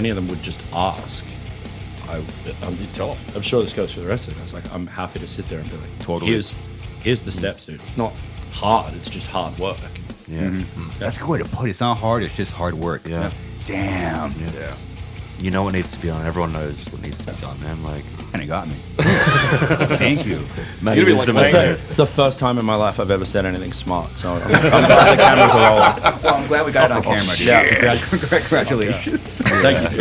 any of them would just ask, tell them. I'm sure this goes for the rest of us. Like, I'm happy to sit there and be like, Totally. Here's the steps, dude. It's not hard. It's just hard work. Yeah. That's a good way to put it. It's not hard. It's just hard work. Yeah. Damn. Yeah. You know what needs to be done. Everyone knows what needs to be done, man. Like, And it got me. Thank you. man, You'd be it's like, amazing. It's the first time in my life I've ever said anything smart. So I'm glad the cameras are rolling. Well, I'm glad we got it on camera, dude. Yeah. Congratulations. Thank you.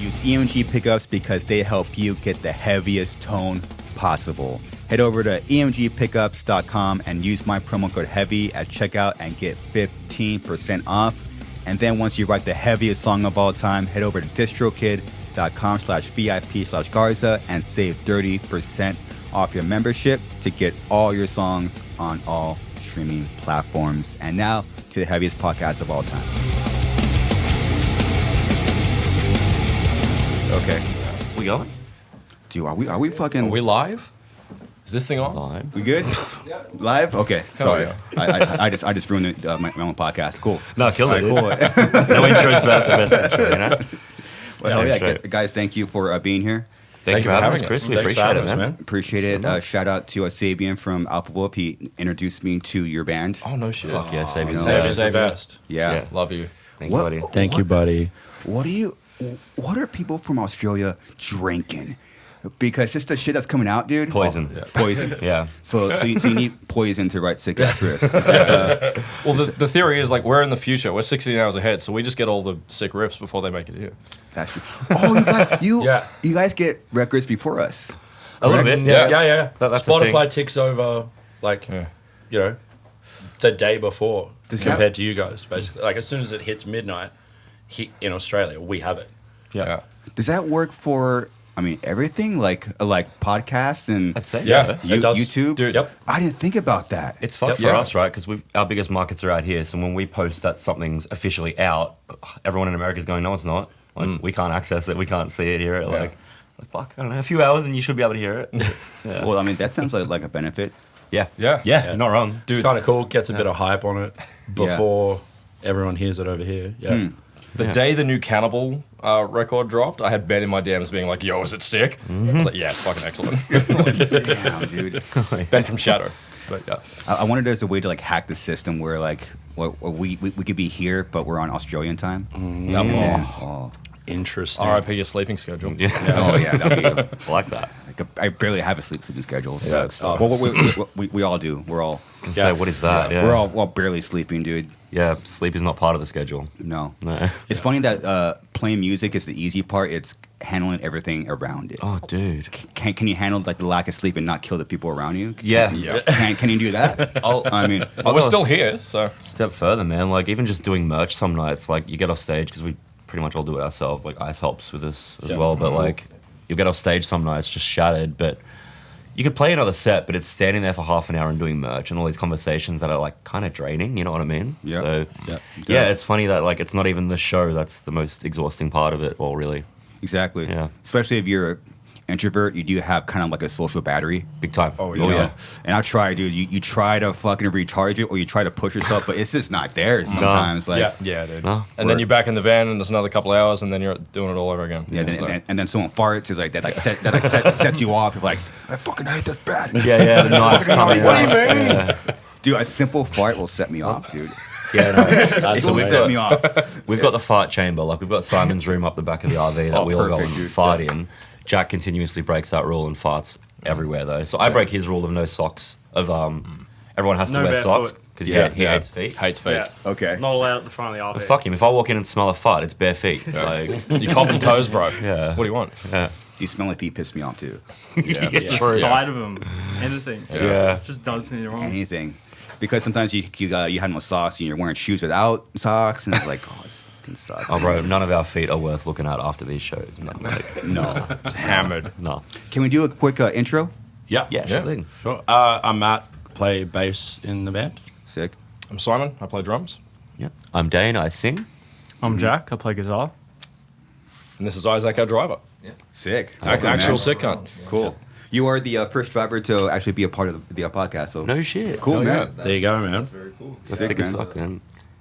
Use EMG pickups because they help you get the heaviest tone possible. Head over to emgpickups.com and use my promo code HEAVY at checkout and get 15% off. And then once you write the heaviest song of all time, head over to distrokid.com/VIP/Garza and save 30% off your membership to get all your songs on all streaming platforms. And now to the heaviest podcast of all time. Okay. We going? Dude, are we fucking... Are we live? Is this thing on? Live. We good? Live? Okay. Sorry. yeah. I just ruined it, my own podcast. Cool. No, kill it. All right, cool. No intro's better than the best intro, you know? Well, yeah, straight. guys, thank you for being here. Thank you for having us, Chris. We Thanks for appreciate having it, us, man. Appreciate it. Shout out to Sabian from Alpha Wolf. He introduced me to your band. Oh, no shit. Fuck yeah, save You know, it. Savior's the best. Yeah. Yeah. Love you. Thank you, What- buddy. Thank you, buddy. What are people from Australia drinking? Because just the shit that's coming out, dude. Poison. Oh, yeah. Poison. Yeah. So you need poison to write sick ass riffs. Well, the theory is like we're in the future. We're 16 hours ahead, so we just get all the sick riffs before they make it here. That's true. Oh, Yeah. you guys get records before us. A little Correct? bit, yeah. Yeah. That's the Spotify ticks over, like, Yeah. you know, the day before Does compared that- to you guys, basically. Like, as soon as it hits midnight in Australia, we have it. Yeah. Does that work for? I mean, everything like podcasts and I'd say Yeah. so. It does. YouTube. Dude. Yep. I didn't think about that. It's fun Yep. for Yeah. us, right? Because our biggest markets are out here. So when we post that something's officially out, everyone in America is going, no, it's not. Like, we can't access it. We can't see it, hear it. Yeah. Like, fuck, I don't know, a few hours and you should be able to hear it. Yeah. Well, I mean, that sounds like a benefit. Yeah. Yeah. Yeah, not wrong. It's kind of cool. Gets a bit of hype on it before everyone hears it over here. Yeah. The day the new Cannibal record dropped, I had Ben in my DMs being like, yo, is it sick? I was like, yeah, it's fucking excellent. Damn, dude. Ben from Shadow. But yeah. I wonder if there's a way to hack the system where we could be here, but we're on Australian time. Oh. Interesting. RIP your sleeping schedule. Yeah. Oh yeah, that'd be. I like that. I barely have a sleeping schedule. So. Yeah, it's fine. Well, we all do. We're all Say, what is that? Yeah. we're all barely sleeping, dude. Yeah, sleep is not part of the schedule. No. No. It's funny that playing music is the easy part. It's handling everything around it. Oh, dude. Can you handle like the lack of sleep and not kill the people around you? Yeah. Yeah. Can you do that? I mean, But we're still here, so. Step further, man. Like, even just doing merch some nights, like, you get off stage, because we pretty much all do it ourselves. Like, Ice helps with this as well. But, like, you'll get off stage some nights just shattered. But you could play another set, but it's standing there for half an hour and doing merch and all these conversations that are, like, kind of draining. You know what I mean? Yeah. So, Yeah, it yeah, does. it's funny that, like, it's not even the show that's the most exhausting part of it. Well, really. exactly. Yeah. Especially if you're an introvert, you do have kind of like a social battery. Big time. Oh, You know? yeah. And I try, dude. You try to fucking recharge it, or you try to push yourself, but it's just not there sometimes. Like, Yeah. Yeah, dude. No, And then you're back in the van, and there's another couple of hours, and then you're doing it all over again. yeah. So- And then someone farts is like that. Sets you off. You're like, I fucking hate this bad. yeah, the night's coming What do you out. mean? Yeah. Dude, a simple fart will set me off, dude. Yeah, no. It will set me off. We've got the fart chamber. Like, we've got Simon's room up the back of the RV that Oh, we all go and perfect, dude. fart in. Jack continuously breaks that rule and farts everywhere, though. So I break his rule of no socks. Everyone has to No wear barefoot. socks because Yeah, he yeah. hates feet. Hates feet. Yeah. Okay. Not allowed at the front of the RV. But fuck him. If I walk in and smell a fart, it's bare feet. Like, You copping toes, bro. Yeah. What do you want? yeah. You smelly feet piss me off too. Yeah. It's the True. sight of them. Anything. Yeah. It just does me wrong. Anything, because sometimes you have no socks and you're wearing shoes without socks, and it's like, oh, this fucking sucks. Oh, bro, none of our feet are worth looking at after these shows. Man. Like, No. Hammered. no. Can we do a quick intro? Yeah. Yeah, sure Yeah. thing. Sure. I'm Matt. Play bass in the band. Sick. I'm Simon. I play drums. Yeah. I'm Dane. I sing. I'm Jack. I play guitar. And this is Isaac, our driver. Sick. Actual Man. sick cunt. Cool. You are the first driver to actually be a part of the podcast. So No shit. cool, Hell man. yeah. There you go, man. That's very cool. That's Sick, sick as man. fuck, man.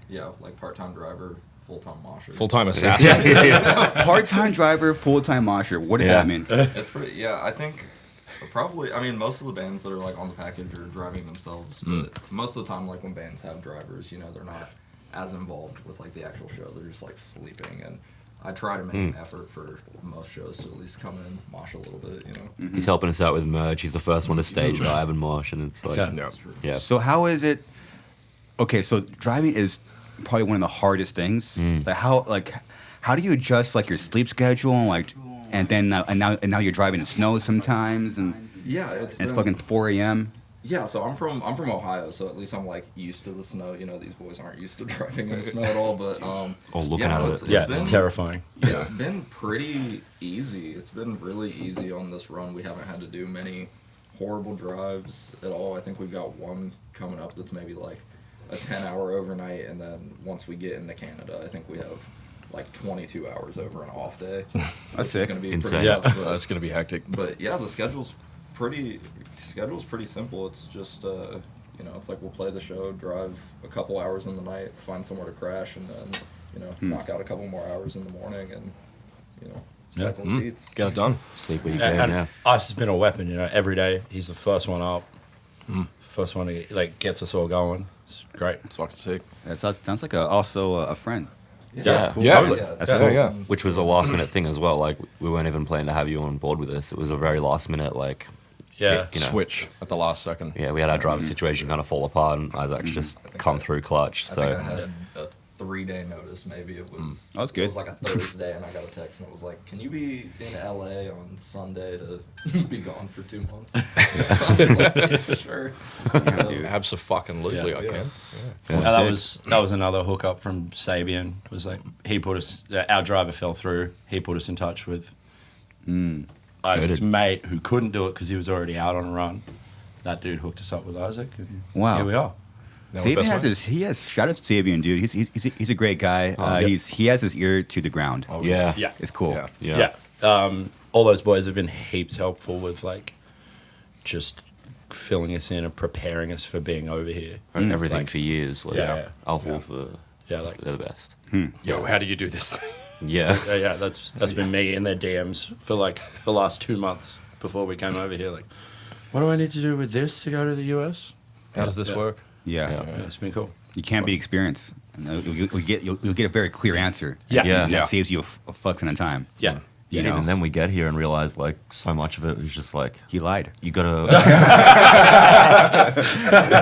Yeah, like part-time driver. full-time mosher. Full-time assassin. Part-time driver, full-time mosher. What does that mean? It's pretty. Yeah, I think probably. I mean, most of the bands that are like on the package are driving themselves, but most of the time, like when bands have drivers, you know, they're not as involved with like the actual show. They're just like sleeping, and I try to make an effort for most shows to at least come in, mosh a little bit, you know. He's helping us out with merch. He's the first one to stage dive and mosh, and it's like, Yeah. That's true. yeah. So how is it? Okay, so driving is probably one of the hardest things. How do you adjust like your sleep schedule and then now you're driving in snow sometimes and Yeah, it's been- fucking 4 a.m. Yeah, so I'm from Ohio, so at least I'm like used to the snow. You know, these boys aren't used to driving in the snow at all. But looking yeah, at it's, it. Yeah, been, it's terrifying. It's been pretty easy. It's been really easy on this run. We haven't had to do many horrible drives at all. I think we've got one coming up that's maybe like a 10-hour overnight, and then once we get into Canada, I think we have like 22 hours over an off day. That's It's sick. gonna be Insane. pretty Yeah, tough, but- that's gonna be hectic. but yeah, the schedule's pretty simple. It's just you know, it's like we'll play the show, drive a couple hours in the night, find somewhere to crash, and then you know knock out a couple more hours in the morning, and you know cycle the beats. Get it done. Sleep where you And, can, and yeah. ice has been a weapon, you know. Every day he's the first one up, first one to like gets us all going. It's great. It's fucking sick. That sounds like also a friend. Yeah, cool. yeah, totally. It's That's cool. cool. Yeah. Which was a last minute thing as well. Like, we weren't even planning to have you on board with us. It was a very last minute, like, Yeah, you know. Switch at the last second. yeah, we had our driver situation kind of fall apart, and Isaac's just come through clutch. I think I So, had a 3-day notice. Maybe it was. That's good. It was like a Thursday, and I got a text, and it was like, "Can you be in LA on Sunday to be gone for 2 months?" I was like, yeah, sure. So, Abso-fucking-lutely, Yeah. I can. And that was another hookup from Sabian. Was like he put us. Our driver fell through. He put us in touch with Isaac's mate who couldn't do it because he was already out on a run. That dude hooked us up with Isaac. And Wow. Here we are. Now we're Sabian best has friends. shout out to Sabian, dude. He's a great guy. Yep. He has his ear to the ground. yeah. Yeah. It's cool. Yeah. Yeah. All those boys have been heaps helpful with like just filling us in and preparing us for being over here. And everything Like- for years. Like, Yeah. Alpha for, Yeah, like they're the best. Yo, how do you do this thing? Yeah. yeah, that's been me in their DMs for like the last 2 months before we came over here. Like, what do I need to do with this to go to the US? How does this Yeah. work? Yeah. Yeah. Yeah, it's been cool. You can't beat experience. And you'll get a very clear answer. Yeah. Yeah. And that saves you a fuck ton of time. Yeah. You And know? even then we get here and realize, like, so much of it was just like, He lied. you gotta.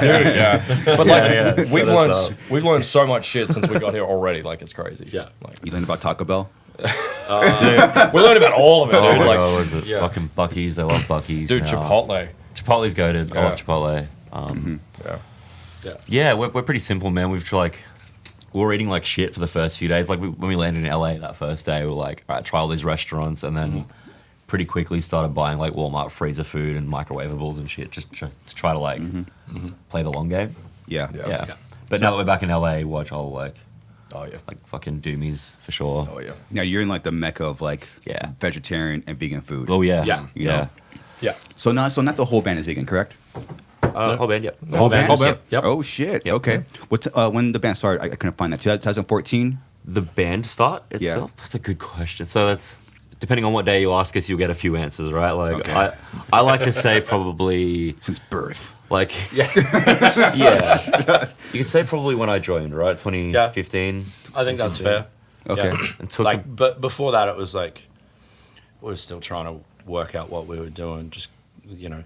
Dude, yeah. But like, yeah. we've Set us learned we've learned so much shit since we got here already. Like, it's crazy. Yeah. Like, You learned about Taco Bell? we learned about all of it, Oh dude. my Like, God, was it Yeah. fucking Buc-ee's? They love Buc-ee's. dude, now. Chipotle. Chipotle's goated. I Yeah. love Chipotle. Yeah. Yeah, we're pretty simple, man. We were eating like shit for the first few days. Like when we landed in LA that first day, we were like, all right, try all these restaurants, and then pretty quickly started buying like Walmart freezer food and microwavables and shit, just to try to like play the long game. Yeah. Yeah. Yeah. Yeah. But now that we're back in LA, watch all like Oh yeah. fucking doomies for sure. Oh yeah. Now you're in like the mecca of like Yeah. vegetarian and vegan food. Oh yeah. Yeah. You Yeah. know? Yeah. So not the whole band is vegan, correct? Whole band, yep. Whole band? Whole band. Yep. Oh shit. Yep. Okay. What when the band started? I couldn't find that. 2014. The band start itself? That's a good question. So that's depending on what day you ask us, you'll get a few answers, right? Like Okay. I like to say probably Since birth. like yeah. You could say probably when I joined, right? 2015. I think that's fair. Okay. Yeah. And took Like, but before that, it was like we were still trying to work out what we were doing. Just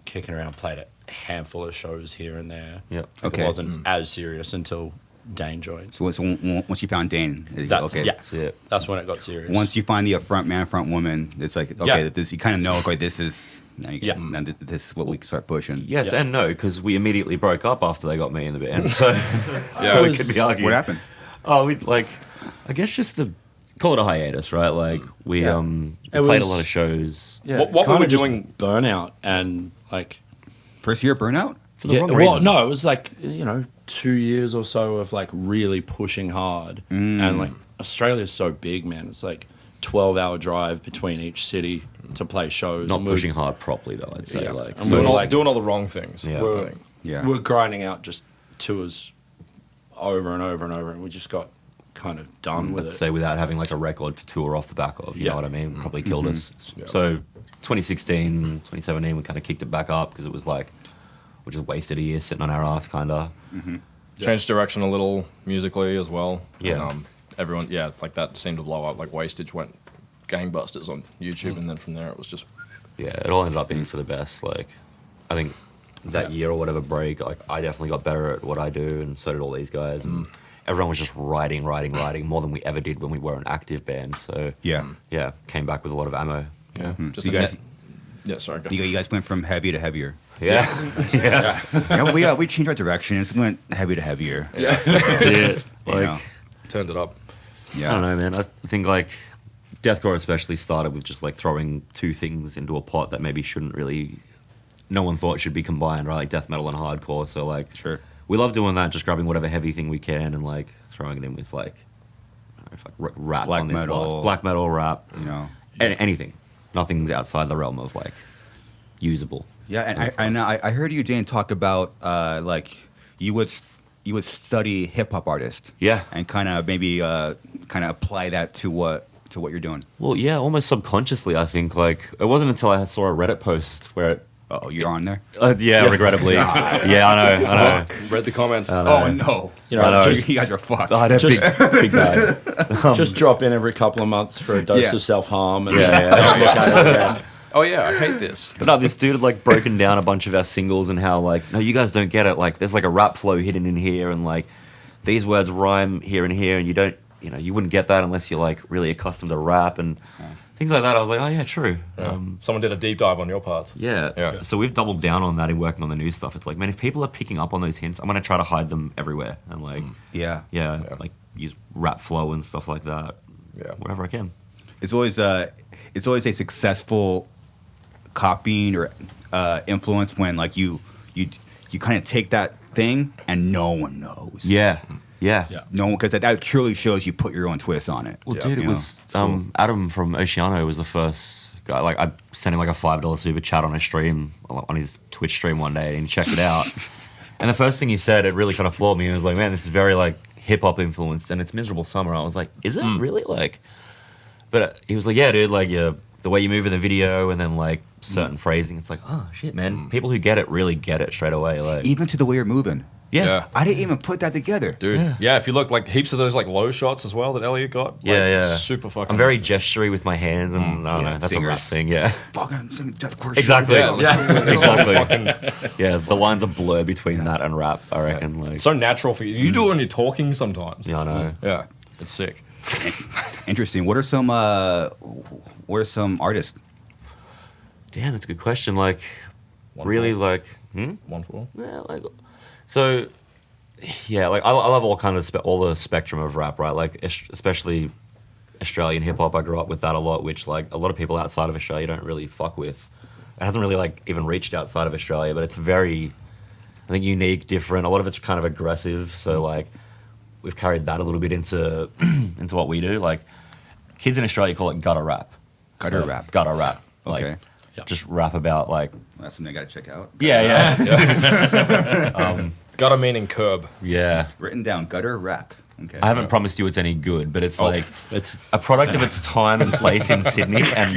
kicking around, played a handful of shows here and there. Yep. Like, Okay. It wasn't as serious until Dane joined. So once you found Dane, That's, okay. yeah. That's it. That's when it got serious. Once you find the front man, front woman, it's like okay, Yeah. this you kind of know. Okay, this is Yeah. this is what we can start pushing. Yes Yeah. and no, because we immediately broke up after they got me in the band. So, So so it it's- could be argued. What happened? Oh, we like, I guess just call it a hiatus, right? Like we Yeah. we It played a was- lot of shows. yeah, What were kinda we just doing- Burnout and like. First year burnout. For the wrong well, reasons. no, it was like 2 years or so of like really pushing hard, and like Australia's so big, man. It's like 12-hour drive between each city to play shows. Not and we're- pushing hard properly though. I'd say Yeah. like And we were doing like- all the wrong things. Yeah. We're, Yeah. we're grinding out just tours over and over and over, and we just got kind of done with I'd it. say without having like a record to tour off the back of, you Yeah. know what I mean? Probably killed us. So 2016, 2017, we kind of kicked it back up because it was like, we just wasted a year sitting on our ass, kind of. Changed direction a little musically as well. Yeah. And, everyone, like that seemed to blow up. Like Wastage went gangbusters on YouTube, and then from there it was just. Yeah, it all ended up being for the best. Like, I think that year or whatever break, like, I definitely got better at what I do, and so did all these guys. And everyone was just writing more than we ever did when we were an active band. So, yeah, came back with a lot of ammo. Yeah. So you guys, Yeah, sorry. Go. you guys went from heavy to heavier. Yeah. Yeah, we changed our direction. It went heavy to heavier. Yeah. That's it. You Like, know? Turned it up. Yeah. I don't know, man. I think like deathcore especially started with just like throwing two things into a pot that maybe shouldn't really, no one thought should be combined, right? Like death metal and hardcore. So like, Sure. we love doing that, just grabbing whatever heavy thing we can and like throwing it in with like, I don't know, if, like rap Black on this metal. life. Black metal, rap, You know. anything. Nothing's outside the realm of like usable. Yeah, and I heard you, Dane, talk about like you would study hip hop artists. Yeah. And kind of maybe kind of apply that to what you're doing. Well, yeah, almost subconsciously, I think. Like, it wasn't until I saw a Reddit post where it, Oh, you're on there. yeah, regrettably. Yeah, I know. Read the comments. Oh no! You I know. know, You guys are fucked. Oh, that Just- big bag. just drop in every couple of months for a dose Yeah. of self-harm and Yeah, then don't look at it again. Oh yeah, I hate this. But no, this dude had like broken down a bunch of our singles and how like, no, you guys don't get it. Like, there's like a rap flow hidden in here, and like these words rhyme here and here, and you don't, you know, you wouldn't get that unless you're like really accustomed to rap and things like that. I was like, oh yeah, true. Yeah. Someone did a deep dive on your parts. Yeah. Yeah. So we've doubled down on that in working on the new stuff. It's like, man, if people are picking up on those hints, I'm gonna try to hide them everywhere and like, Yeah. yeah, like use rap flow and stuff like that. Yeah. Wherever I can. It's always a successful copying or influence when like you kind of take that thing and no one knows. Yeah. Yeah. Yeah. No one, because that truly shows you put your own twist on it. Well, Yeah. dude, it You know, was it's cool. Adam from Oceano was the first guy. Like, I sent him like a $5 super chat on a stream, on his Twitch stream one day, and he checked it out. And the first thing he said, it really kind of floored me. He was like, "Man, this is very like hip hop influenced, and it's Miserable Summer." I was like, "Is it really?" Like, but he was like, "Yeah, dude. Like, the way you move in the video, and then like certain phrasing. It's like, oh shit, man. People who get it really get it straight away. Like, Even to the way you're moving. Yeah. I didn't even put that together. Dude, yeah. If you look, like heaps of those like low shots as well that Elliot got. Like, yeah. Super fucking. I'm very gestury with my hands, and I don't yeah, know. That's a rap singers. thing. Yeah. Fucking some deathcore Exactly. shit. Exactly. Yeah, the lines are blurred between that and rap, I reckon. Like, It's so natural for you. You do it when you're talking sometimes. yeah, I know. Yeah. It's sick. Interesting. What are some artists? Damn, that's a good question. Like, One really, for- like, One for all. yeah, like, so, yeah, like, I love all kind of all the spectrum of rap, right? Like, especially Australian hip hop. I grew up with that a lot, which like a lot of people outside of Australia don't really fuck with. It hasn't really like even reached outside of Australia, but it's very, I think, unique, different. A lot of it's kind of aggressive. So like, we've carried that a little bit into into what we do. Like, kids in Australia call it gutter rap. Gutter So, rap. Gutter rap. Like, Okay. just rap about like, That's something I gotta check out. yeah. Got a meaning curb. Yeah. Written down, gutter rap. Okay. I haven't promised you it's any good, but it's like It's a product of its time and place in Sydney, and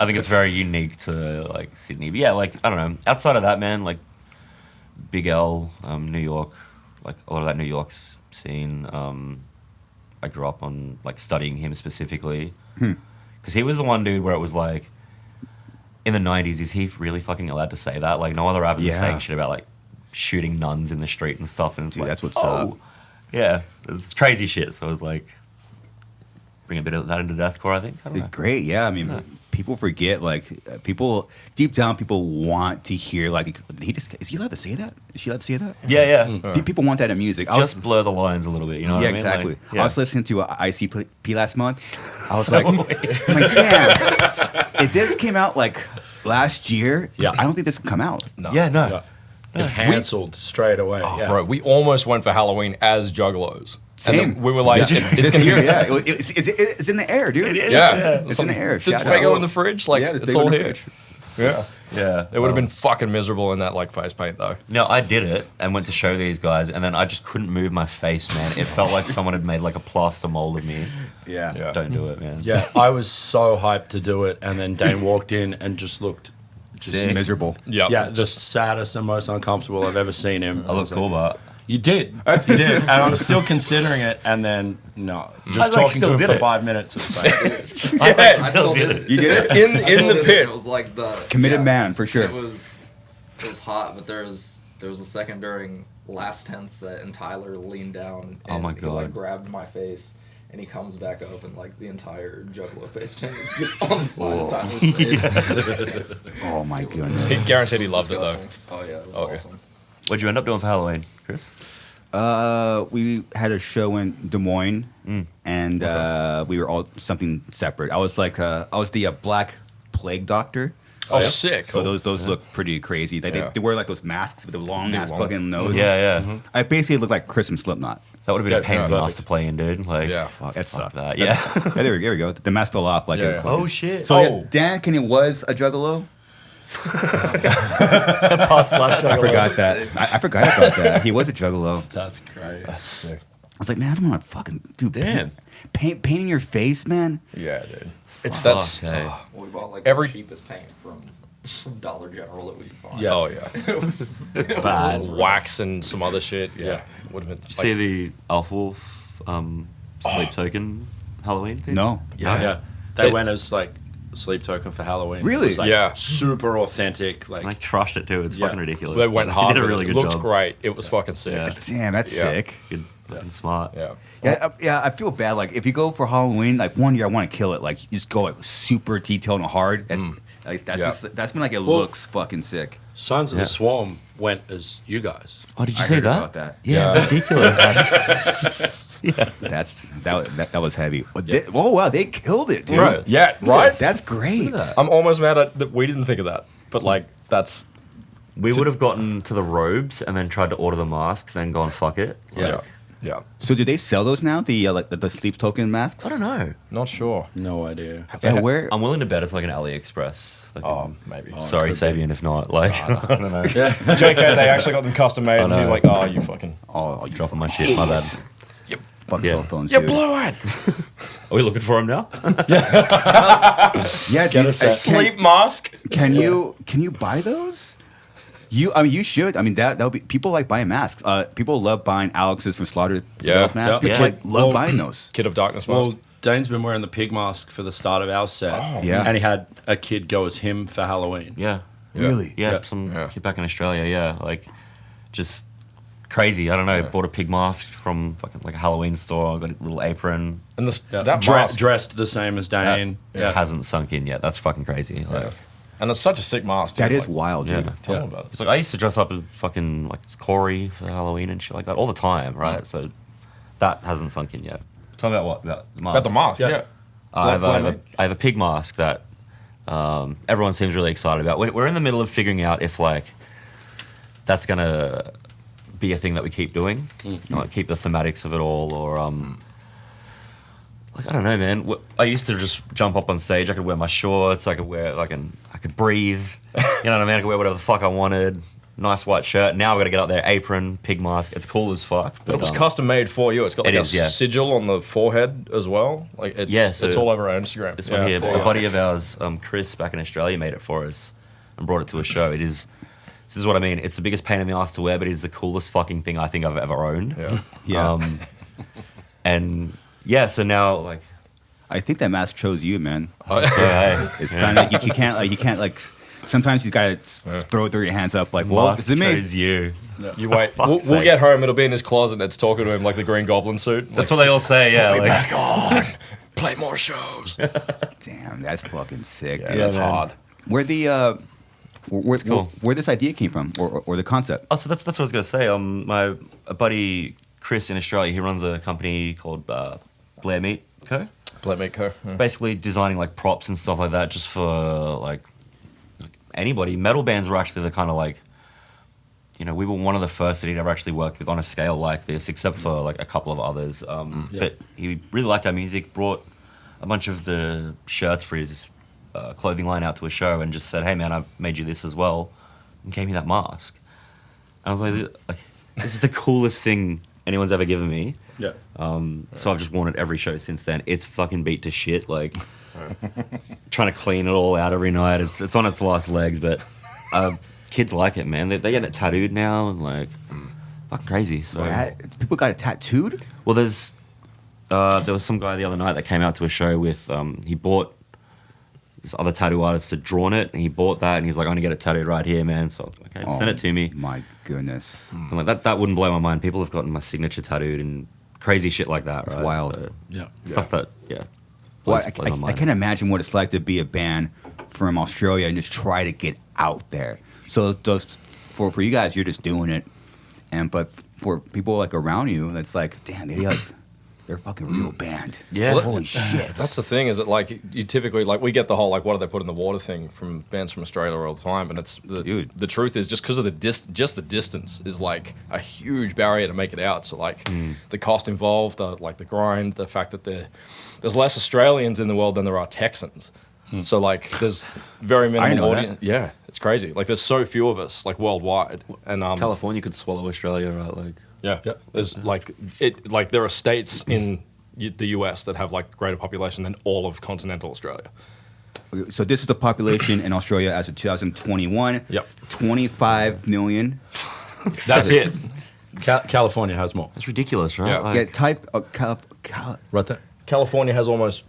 I think it's very unique to like Sydney. But yeah, like, I don't know. Outside of that, man, like Big L, New York, like a lot of that New York's scene. I grew up on like studying him specifically because he was the one dude where it was like in the 90s, is he really fucking allowed to say that? Like, no other rappers are Yeah. saying shit about like shooting nuns in the street and stuff, and it's Dude, like, that's what's up. yeah, it's crazy shit. So I was like, bring a bit of that into deathcore, I think. I don't know. Great, yeah. I mean, people forget, like, people deep down, people want to hear, like, is he allowed to say that? Is she allowed to say that? Yeah, yeah. People want that in music. I Just was, blur the lines a little bit, you know what yeah, I mean? exactly. Like, yeah. I was listening to ICP last month. I was like, damn, this came out like last year. Yeah. I don't think this can come out. Yeah, no. cancelled straight away. Oh, yeah. bro, we almost went for Halloween as Juggalos. Same. And then we were like, it's This gonna year, be. yeah, it's in the air, dude. It is. Yeah. It's in the air. The Shout Fago out. in the fridge, like, Yeah, the it's Fago all in the here. fridge. Yeah. Yeah. It would have been fucking miserable in that like face paint though. No, I did it and went to show these guys, and then I just couldn't move my face, man. It felt like someone had made like a plaster mold of me. Yeah. Don't do it, man. Yeah, I was so hyped to do it, and then Dane walked in and just looked, Just miserable. Yep. yeah, just saddest and most uncomfortable I've ever seen him. I look cool, but You did, and I'm still considering it, and then no, just like, talking to still him did for it. 5 minutes. It's like, I still did it. You did it? In the pit. It was like the Committed man, for sure. It was hot, but there was a second during last 10th set, and Tyler leaned down and Oh my he like God. grabbed my face, and he comes back up, and like the entire Juggalo face paint is just on the side of Tyler's face. Oh my goodness. He guaranteed he loved it though. Disgusting. Oh yeah, it was Okay. awesome. what'd you end up doing for Halloween, Chris? We had a show in Des Moines, and we were all something separate. I was like, I was the Black Plague Doctor. Oh, sick. So those look pretty crazy. They wear like those masks with the long Big ass long. fucking nose. Yeah. I basically look like Chris from Slipknot. That would have been a Yeah, pain in the perfect. ass to play in, dude. Like, Yeah. Fuck, fuck that sucked. that. Yeah. Yeah, there we go. The mask fell off. Like, Yeah, yeah. Oh shit. So Oh. yeah, Dan Kenny was a juggalo. Past life I forgot that. I forgot about that. He was a juggalo. that's great. That's sick. I was like, man, I don't want to fucking do Damn. painting your face, man. Yeah, dude. It's That's okay. We bought like Every- the cheapest paint from Dollar General that we could find. Yeah. Oh yeah. It was Bad wax and some other shit. Yeah. Would have been. Did you see the Alpha Wolf sleep token Halloween thing? No. Yeah, they went as like a sleep token for Halloween. Really? It was, like, Yeah. super authentic. Like, And I crushed it too. It's Yeah. fucking ridiculous. They went hard. They did a with really it. good Looked job. great. It was fucking sick. Yeah. Damn, that's Yeah. sick. Good, fucking smart. Yeah. Yeah, I feel bad. Like if you go for Halloween, like one year I want to kill it. Like you just go like super detailed and hard, and like that's Yeah. that's been like it Well- looks fucking sick. Sons of Yeah. the Swarm went as you guys. Oh, did you I see heard that? about that. Yeah, ridiculous. yeah. That was heavy. Oh wow, they killed it, dude. Right. Yeah. Right. That's great. Look at that. I'm almost mad at that we didn't think of that. But like that's We would have gotten to the robes and then tried to order the masks and gone fuck it. yeah. Yeah. So do they sell those now? The like the sleep token masks? I don't know. Not sure. No idea. Yeah, where? I'm willing to bet it's like an AliExpress. Like, Oh, maybe. sorry, could be. Sabian, if not. Like, I don't know. JK, they actually got them custom made, and know. he's like, "Oh, you fucking, Oh, you Dropping my shit, my bad. you, fuck Yeah. cell phones, you dude. blew it." Are we looking for him now? Yeah, dude. Sleep mask. Can you buy those? You should. I mean, that would be. People like buying masks. People love buying Alex's from Slaughter Yeah. masks. Yeah. People Yeah. like love Well, buying those. Kid of Darkness mask. Well, Dane's been wearing the pig mask for the start of our set. Yeah. And he had a kid go as him for Halloween. Yeah. Really? Yeah, Yeah. some Yeah. kid back in Australia, yeah. Like, just crazy. I don't know. Bought a pig mask from fucking like a Halloween store. Got a little apron. and this Yeah. that mask, Dressed the same as Dane. It hasn't sunk in yet. That's fucking crazy. Like, yeah. And it's such a sick mask. That too, is like, wild, yeah. dude. Tell Yeah. them about It's like I used to dress up as fucking like Corey for Halloween and shit like that all the time, right? So that hasn't sunk in yet. Tell me about what about the mask. About the mask. Yeah. Yeah. I Blame have a pig mask that everyone seems really excited about. We're in the middle of figuring out if like that's gonna be a thing that we keep doing, like keep the thematics of it all, or like I don't know, man. I used to just jump up on stage. I could wear my shorts. I could wear I could breathe. You know what I mean? I could wear whatever the fuck I wanted. Nice white shirt. Now I've got to get up there, apron, pig mask. It's cool as fuck. But it was custom made for you. It's got like It a is, yeah. sigil on the forehead as well. Like it's Yeah, so it's all over our Instagram. This yeah, one here, for- a buddy of ours, Chris, back in Australia, made it for us and brought it to a show. It is. This is what I mean. It's the biggest pain in the ass to wear, but it is the coolest fucking thing I think I've ever owned. Yeah. Yeah. And yeah, so now like, I think that mask chose you, man. Oh, so hey, It's kind of you can't like. Sometimes you gotta throw your hands up like, well, this is me. chose you. You wait. We'll sake. get home. It'll be in his closet. and It's talking to him like the Green Goblin suit. That's what they all say. Yeah, like, back on. Play more shows. Damn, that's fucking sick, Yeah, dude. that's man. hard. Where the cool. where this idea came from, or the concept? oh, so that's what I was gonna say. A buddy Chris in Australia, he runs a company called Blair Meat Co. Blake Meatco. Yeah. Basically designing like props and stuff like that, just for like anybody. Metal bands were actually the kind of like, you know, we were one of the first that he'd ever actually worked with on a scale like this, except for like a couple of others. But he really liked our music, brought a bunch of the shirts for his clothing line out to a show and just said, "Hey man, I've made you this as well," and gave me that mask. And I was like, "This is the coolest thing anyone's ever given me." Yeah. So I've just worn it every show since then. It's fucking beat to shit. Like trying to clean it all out every night. It's on its last legs, but kids like it, man. They get it tattooed now and like fucking crazy. So People got it tattooed? well, there was some guy the other night that came out to a show with he bought this other tattoo artist had drawn it, and he bought that, and he's like, "I'm gonna get it tattooed right here, man." So okay, send it to me. My goodness. I'm like, that wouldn't blow my mind. People have gotten my signature tattooed and crazy shit like that. It's right? wild. So, Yeah. stuff that Well, blows my I mind. can't imagine what it's like to be a band from Australia and just try to get out there. So just for you guys, you're just doing it, but for people like around you, it's like, damn, they're a fucking real band. Yeah. Holy shit. That's the thing, is that like you typically like we get the whole like what do they put in the water thing from bands from Australia all the time, and it's Dude. the truth is just because of the distance is like a huge barrier to make it out. So like the cost involved, the grind, the fact that there's less Australians in the world than there are Texans. So like there's very minimal know audience. Yeah, it's crazy. Like there's so few of us like worldwide, and California could swallow Australia, right? Like yeah. There's like there are states in the US that have like greater population than all of continental Australia. So this is the population in Australia as of 2021. Yep. 25 million. That's it. California has more. that's ridiculous, right? Yeah. Like, Yeah, type Right there. California has almost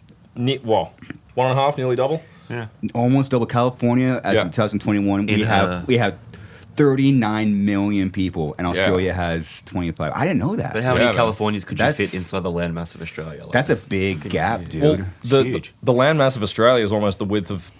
1.5, nearly double. yeah. almost double California as Yeah. of 2021. In, We have 39 million people, and Australia has 25. I didn't know that. But how Yeah, many man. Californias could you That's- fit inside the landmass of Australia? Like, That's a big gap, dude. Well, huge. the landmass of Australia is almost the width of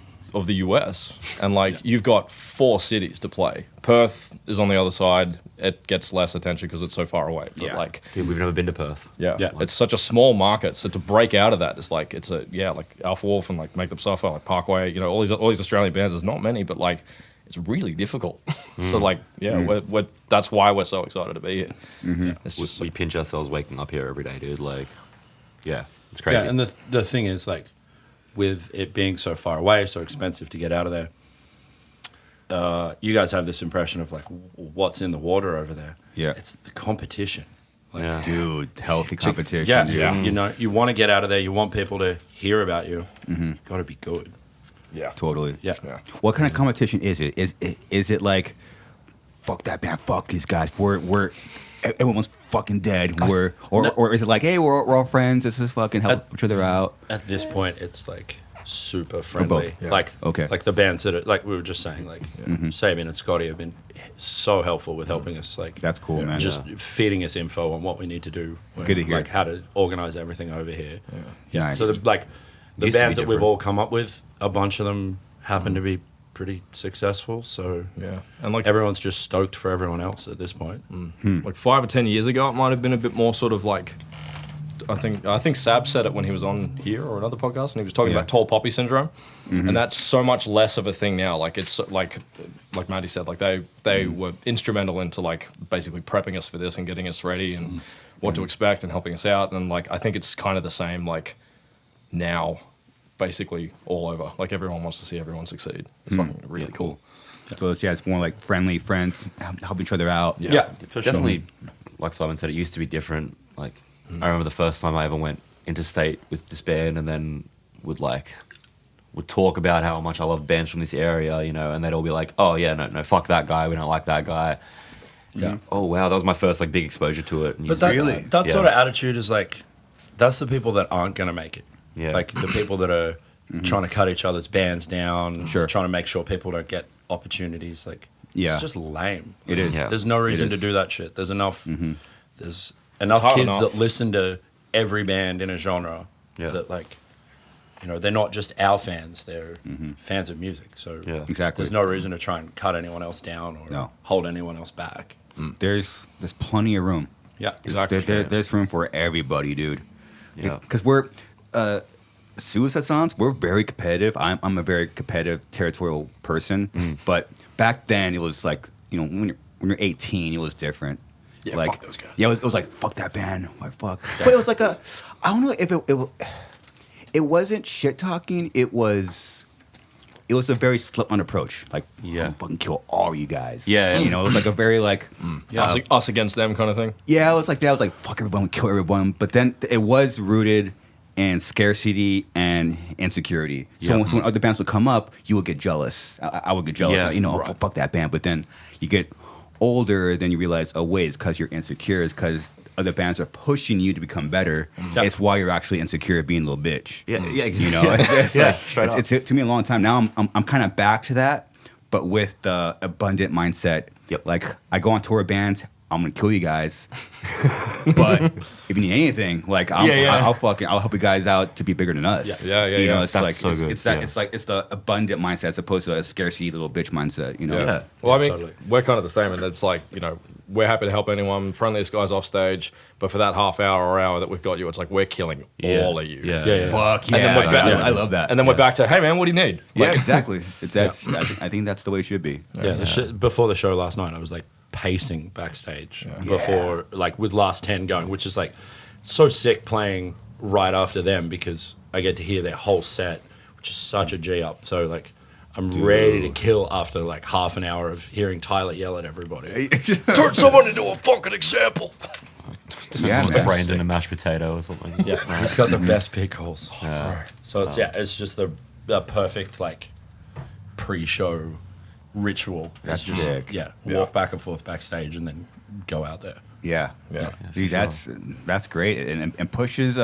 the US, and like you've got 4 cities to play. Perth is on the other side. It gets less attention because it's so far away. But Yeah. like Dude, we've never been to Perth. yeah, Yeah. it's such a small market. So to break out of that is like like Alpha Wolf and like Make Them Suffer, like Parkway. You know, all these Australian bands. There's not many, but like it's really difficult. So like we're that's why we're so excited to be here. Yeah, it's just We pinch ourselves waking up here every day, dude. Like, yeah, it's crazy. Yeah, and the thing is, like, with it being so far away, so expensive to get out of there, you guys have this impression of, like, what's in the water over there. Yeah. It's the competition. Like, Yeah. Dude, healthy competition. yeah, dude. Yeah. you know, you want to get out of there. You want people to hear about you. You got to be good. yeah. Totally. Yeah. Yeah. What kind of competition is it? Is it like, fuck that band, fuck these guys, we're everyone's fucking dead, or is it like, hey, we're all friends, this is fucking help each other out? At this point, it's like super friendly. Yeah. Like, Okay. like the bands that are, like we were just saying, like Sabian and Scotty have been so helpful with helping us. Like, That's cool, man. just feeding us info on what we need to do. Good to hear. Like how to organize everything over here. Yeah. Nice. So the Used to be bands that we've different. all come up with, a bunch of them happen to be pretty successful. So Yeah. And like everyone's just stoked for everyone else at this point. like 5 or 10 years ago, it might have been a bit more sort of like. I think Sab said it when he was on here or another podcast, and he was talking Yeah. about tall poppy syndrome, and that's so much less of a thing now. Like it's like Maddie said, like they were instrumental into like basically prepping us for this and getting us ready and what to expect and helping us out. And like I think it's kind of the same like now, basically all over. Like everyone wants to see everyone succeed. It's fucking really cool. So it's more like friendly friends, help each other out. Yeah. Definitely, like Simon said, it used to be different. Like, I remember the first time I ever went interstate with this band, and then would talk about how much I love bands from this area, you know, and they'd all be like, "Oh yeah, no, fuck that guy, we don't like that guy." Yeah. Oh wow, that was my first like big exposure to it. And But you- that, Really? that Yeah. sort of attitude is like, that's the people that aren't going to make it. Yeah. Like the people that are trying to cut each other's bands down, Sure. trying to make sure people don't get opportunities. Like, Yeah. it's just lame. It is. Yeah. There's no reason is. to do that shit. There's enough. There's enough hard kids enough. that listen to every band in a genre Yeah. that, like, you know, they're not just our fans. They're fans of music. So Yeah. Exactly. there's no reason to try and cut anyone else down or No. hold anyone else back. There's plenty of room. Yeah, Exactly. There's room for everybody, dude. Yeah. Because we're Suicide Sons, we're very competitive. I'm a very competitive, territorial person. But back then, it was like, you know, when you're 18, it was different. Yeah, like, fuck those guys. Yeah, it was like, fuck that band. Like, fuck. But it was like I don't know if it wasn't shit talking. It was it was a very Slipknot approach. Like, Yeah. I'm fucking kill all you guys. Yeah. You know, it was like a very like, Us against them kind of thing. yeah, it was like that. I was like, fuck everyone, kill everyone. But then it was rooted in scarcity and insecurity. So, Yeah. when other bands would come up, you would get jealous. I would get jealous. Yeah. Like, oh, fuck that band. But then you get older, then you realize, oh, wait, it's because you're insecure. It's because other bands are pushing you to become better. Yep. It's why you're actually insecure being a little bitch. Yeah, yeah, You know, it's Yeah, like, straight up. it's to me a long time. Now I'm kind of back to that, but with the abundant mindset. Yep. Like, I go on tour with bands, I'm gonna kill you guys. But if you need anything, like I'll help you guys out to be bigger than us. Yeah, You know, it's That's like so good, it's that yeah. it's like it's the abundant mindset as opposed to a scarcity little bitch mindset. You know. Yeah. Yeah. Well, I mean, Totally. we're kind of the same, and it's like, you know, we're happy to help anyone, friendliest guys off stage, but for that half hour or hour that we've got you, it's like we're killing Yeah. all of you. Yeah. Yeah, yeah. Fuck yeah! then we're back- I love that. And then we're back to, hey man, what do you need? yeah, Like, exactly. I think that's the way it should be. Yeah, before the show last night, I was like pacing backstage before, like with Last 10 going, which is like so sick playing right after them because I get to hear their whole set, which is such a G up. So like, I'm ready to kill after like half an hour of hearing Tyler yell at everybody. Turn someone into a fucking example. Yeah, Like man. brains in a mashed potato or something. Yeah, he's got the best pick holes. Yeah. So it's just the perfect like pre-show ritual. That's It's just, sick. Yeah, walk back and forth backstage and then go out there. Yeah. Yeah. Dude, that's great, and pushes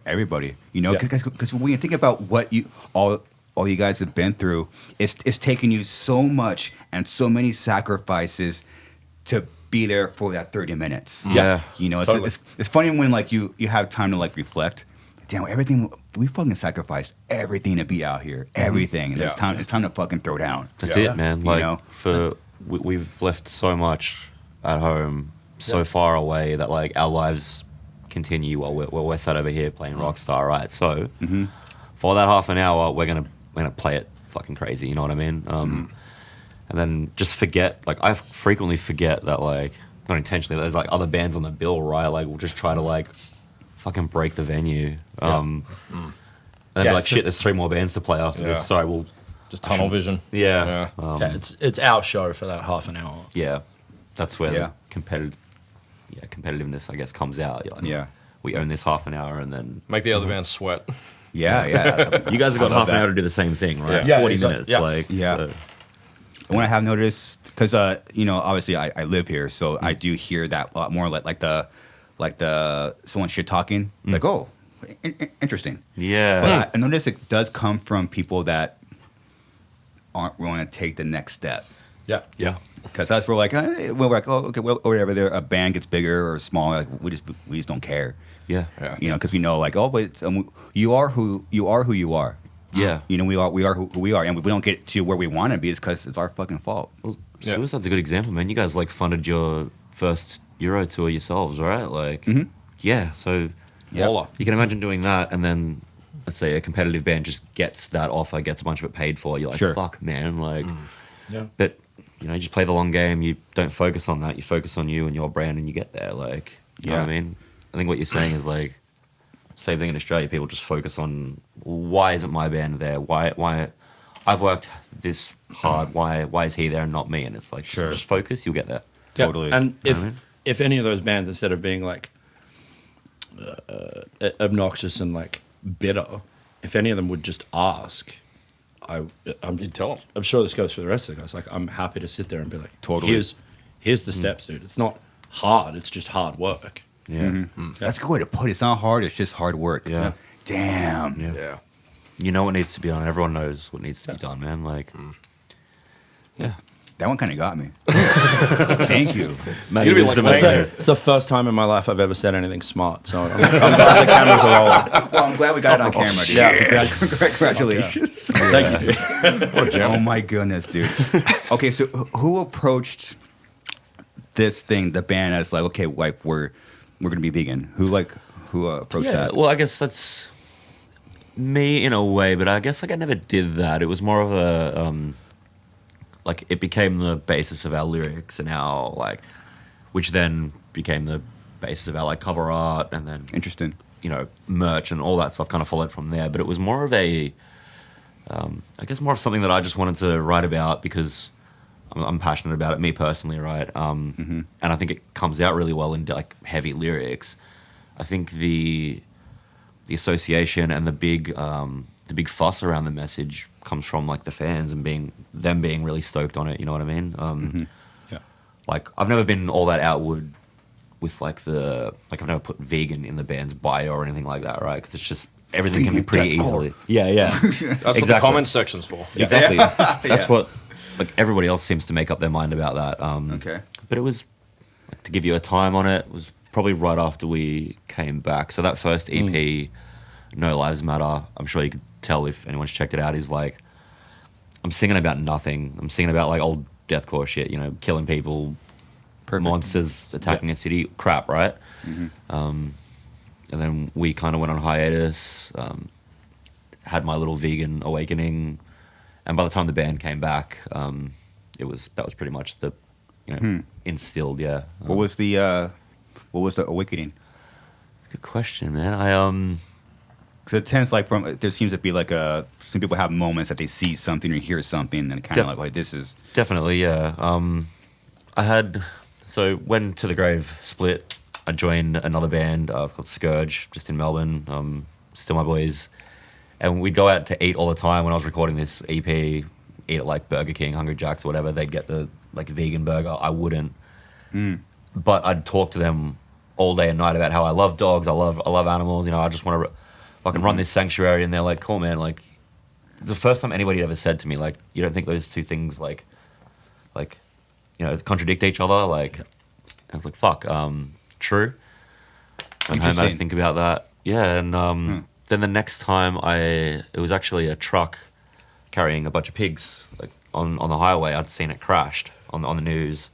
everybody. You know, because when you think about what all you guys have been through, it's taken you so much and so many sacrifices to be there for that 30 minutes. Yeah. You know, Totally. it's funny when like you have time to like reflect. Damn, everything we fucking sacrificed everything to be out here, everything. And Yeah. it's time to fucking throw down. That's Yeah. it, man. You Like know? we've left so much at home, so far away that like our lives continue while we're sat over here playing Rockstar, right? So for that half an hour, we're gonna play it fucking crazy. You know what I mean? And then just forget. Like I frequently forget that like not intentionally. There's like other bands on the bill, right? Like we'll just try to like fucking break the venue. And then be like, shit, there's 3 more bands to play after Yeah. this. Sorry, we'll. just tunnel vision. Yeah. Yeah, it's our show for that half an hour. Yeah, that's where Yeah. the competitiveness, I guess, comes out. You're like, Yeah. we own this half an hour, and then Make the other band sweat. Yeah. you guys have got I love half an that. hour to do the same thing, right? Yeah. 40 exactly. minutes, Yeah. like Yeah. So, What I have noticed, because you know, obviously I live here, so I do hear that a lot more. Like the someone shit talking, like oh, interesting. yeah, But I notice it does come from people that aren't willing to take the next step. Yeah, yeah, Because that's where we're like, oh, okay, well, or whatever. There, a band gets bigger or smaller, like we just don't care. yeah, Yeah. You know, because we know like, oh, but it's, you are who you are. yeah. You know, we are who we are, and if we don't get to where we want to be, it's because it's our fucking fault. Well, Yeah. Suicide's a good example, man. You guys like funded your first Euro tour yourselves, right? Like, yeah. So Yep. Waller. you can imagine doing that, and then let's say a competitive band just gets that offer, gets a bunch of it paid for. You're like, Sure. fuck, man. Like, yeah. but you know, you just play the long game. You don't focus on that. You focus on you and your brand, and you get there. Like, you know what I Yeah. mean? I think what you're saying is like, same thing in Australia. People just focus on why isn't my band there? Why I've worked this hard. Why is he there and not me? And it's like, Sure. just focus. You'll get there. Yeah, Totally. And if Alright. if any of those bands, instead of being like obnoxious and like bitter, if any of them would just ask, You'd tell them. I'm sure this goes for the rest of the guys. Like, I'm happy to sit there and be like, Totally. here's the steps, dude. It's not hard. It's just hard work. Yeah. That's a good way to put it. It's not hard. It's just hard work. Yeah. Damn. Yeah. Yeah. You know what needs to be done. Everyone knows what needs to be done, man. Like, yeah. That one kind of got me. Thank you. Man, You'd be it like, is "Wait." amazing. It's the first time in my life I've ever said anything smart. So I'm glad the cameras are rolling. Well, I'm glad we got it on camera, dude. Yeah. Congratulations. Thank you. Oh my goodness, dude. Okay, so who approached this thing, the band, as like, okay, like we're gonna be vegan? Who approached Yeah, that? well, I guess that's me in a way, but I guess like I never did that. It was more of a like it became the basis of our lyrics and our like, which then became the basis of our like cover art, and then Interesting. you know merch and all that stuff kind of followed from there. But it was more of a I guess more of something that I just wanted to write about because I'm passionate about it, me personally, right? And I think it comes out really well in like heavy lyrics. I think the association and the big fuss around the message comes from like the fans and being really stoked on it. You know what I mean? Yeah. Like I've never been all that outward with like I've never put vegan in the band's bio or anything like that, right? Because it's just everything can be pretty easily. Yeah. That's what the comment section's for. Exactly. That's what like everybody else seems to make up their mind about that. Okay. But it was like, to give you a time on it was probably right after we came back. So that first EP, No Lives Matter, I'm sure you could tell if anyone's checked it out, is like I'm singing about nothing. I'm singing about like old deathcore shit, you know, killing people, monsters attacking a city, crap, right? And then we kind of went on hiatus, had my little vegan awakening, and by the time the band came back, that was pretty much the, you know, instilled. Yeah. What was the awakening? Good question, man. Because it tends like there seems to be like some people have moments that they see something or hear something and kind of like this is definitely, yeah. When To The Grave split, I joined another band called Scourge, just in Melbourne. Still my boys, and we'd go out to eat all the time. When I was recording this EP, eat at like Burger King, Hungry Jack's, or whatever. They'd get the like vegan burger. I wouldn't, but I'd talk to them all day and night about how I love dogs. I love animals. You know, I just want to fucking run this sanctuary. And they're like, cool, man. Like, it's the first time anybody ever said to me, like, you don't think those two things like, you know, contradict each other? Like, I was like, fuck, true. And I had to think about that. Yeah, and then the next time it was actually a truck carrying a bunch of pigs like on the highway. I'd seen it crashed on the news.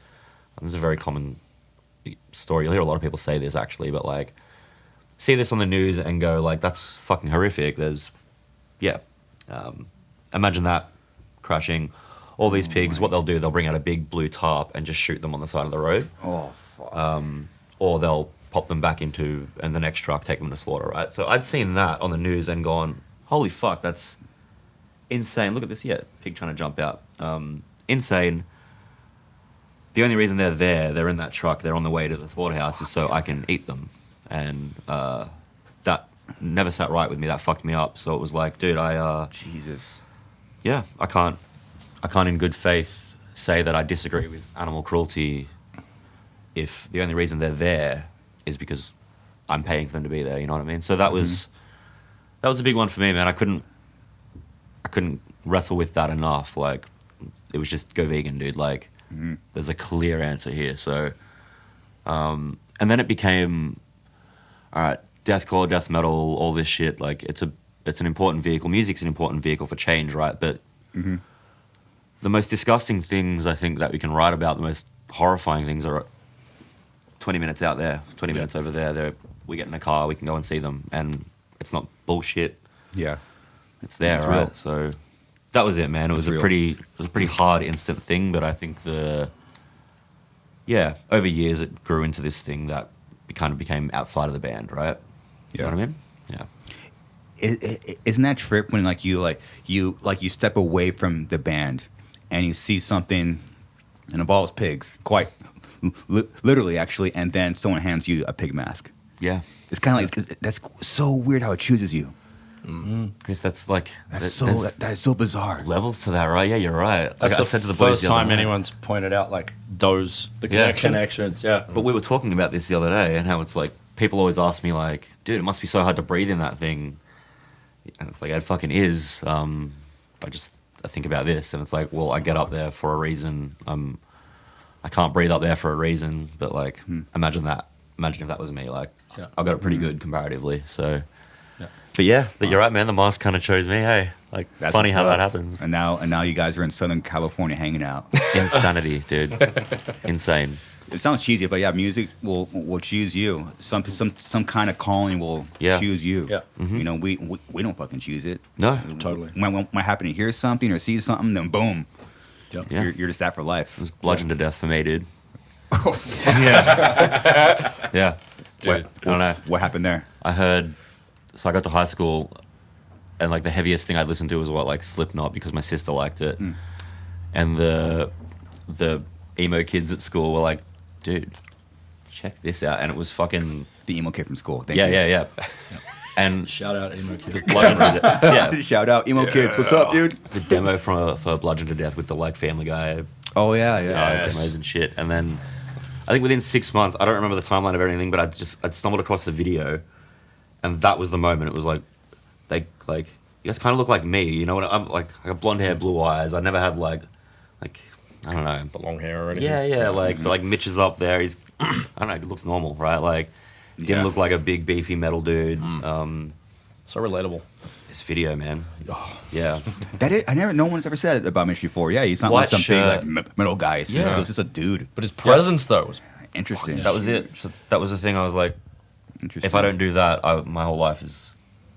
This is a very common story. You'll hear a lot of people say this actually, but like, see this on the news and go like, that's fucking horrific. Imagine that crashing. All these pigs, what they'll do, they'll bring out a big blue tarp and just shoot them on the side of the road. oh fuck. Or they'll pop them back and the next truck take them to slaughter, right? So I'd seen that on the news and gone, holy fuck, that's insane. Look at this, pig trying to jump out. Insane. The only reason they're in that truck, they're on the way to the slaughterhouse is so I can eat them. And that never sat right with me. That fucked me up. So it was like, dude, Jesus. Yeah, I can't in good faith say that I disagree with animal cruelty if the only reason they're there is because I'm paying for them to be there, you know what I mean? So that was a big one for me, man. I couldn't wrestle with that enough. Like, it was just go vegan, dude. Like, there's a clear answer here. So, and then it became, all right, deathcore, death metal, all this shit. Like, it's an important vehicle. Music's an important vehicle for change, right? But the most disgusting things I think that we can write about, the most horrifying things are 20 minutes out there, 20 minutes over there. We get in a car, we can go and see them, and it's not bullshit. Yeah. It's there, It's right? real. So that was it, man. It was It's a real. pretty hard instant thing, but I think over years it grew into this thing that kind of became outside of the band, right? You know what I mean? Yeah. Isn't that trip when you step away from the band and you see something that involves pigs, quite literally actually, and then someone hands you a pig mask? Yeah. It's kind of like that's so weird how it chooses you. Chris, that's like That is so bizarre. levels to that, right? Yeah, you're right. Like That's I the said to the boys first the other time night. anyone's pointed out like the Yeah. connections. Yeah. But we were talking about this the other day and how it's like people always ask me like, dude, it must be so hard to breathe in that thing. And it's like, it fucking is. I think about this and it's like, well, I get up there for a reason. I can't breathe up there for a reason, but like, imagine if that was me. Like, I got it pretty good comparatively. So, but yeah, you're right, man. The mask kind of chose me. Hey, like, That's funny what's how up. that happens. And now you guys are in Southern California hanging out. Insanity, dude. Insane. It sounds cheesy, but yeah, music will choose you. Some kind of calling will choose you. Yeah. You know, we don't fucking choose it. No, Totally. When I happen to hear something or see something, then boom, Yeah. Yeah. you're just that for life. It was bludgeoned to death for me, dude. Yeah. Dude. I don't know. What happened there? I got to high school and like the heaviest thing I listened to was what, like SLIPKNOT, because my sister liked it, and the emo kids at school were like, dude, check this out, and it was fucking The emo kid from school. Thank yeah, you. yeah, yeah. And Shout out emo kids. Bludgeon to Death. Yeah, Shout out emo kids. What's up, dude? it's a demo for Bludgeon to Death with the like Family Guy Oh yeah, yeah. Yes. demos and shit. And then I think within 6 months, I don't remember the timeline of everything, but I'd stumbled across the video, and that was the moment. It was like they like you guys kind of look like me, you know. I'm like I got blonde hair, blue eyes. I never had like I don't know. The long hair or anything. Yeah, like Mitch is up there. He's I don't know. He looks normal, right? Like he didn't Yeah. look like a big beefy metal dude. So relatable. This video, man. Yeah. No one's ever said about Mitch before. Yeah, he's not White like some shirt. big like metal guy. He's Yeah. just a dude. But his presence, though, was Interesting. That was it. So that was the thing. I was like, Interesting. if I don't do that, my whole life is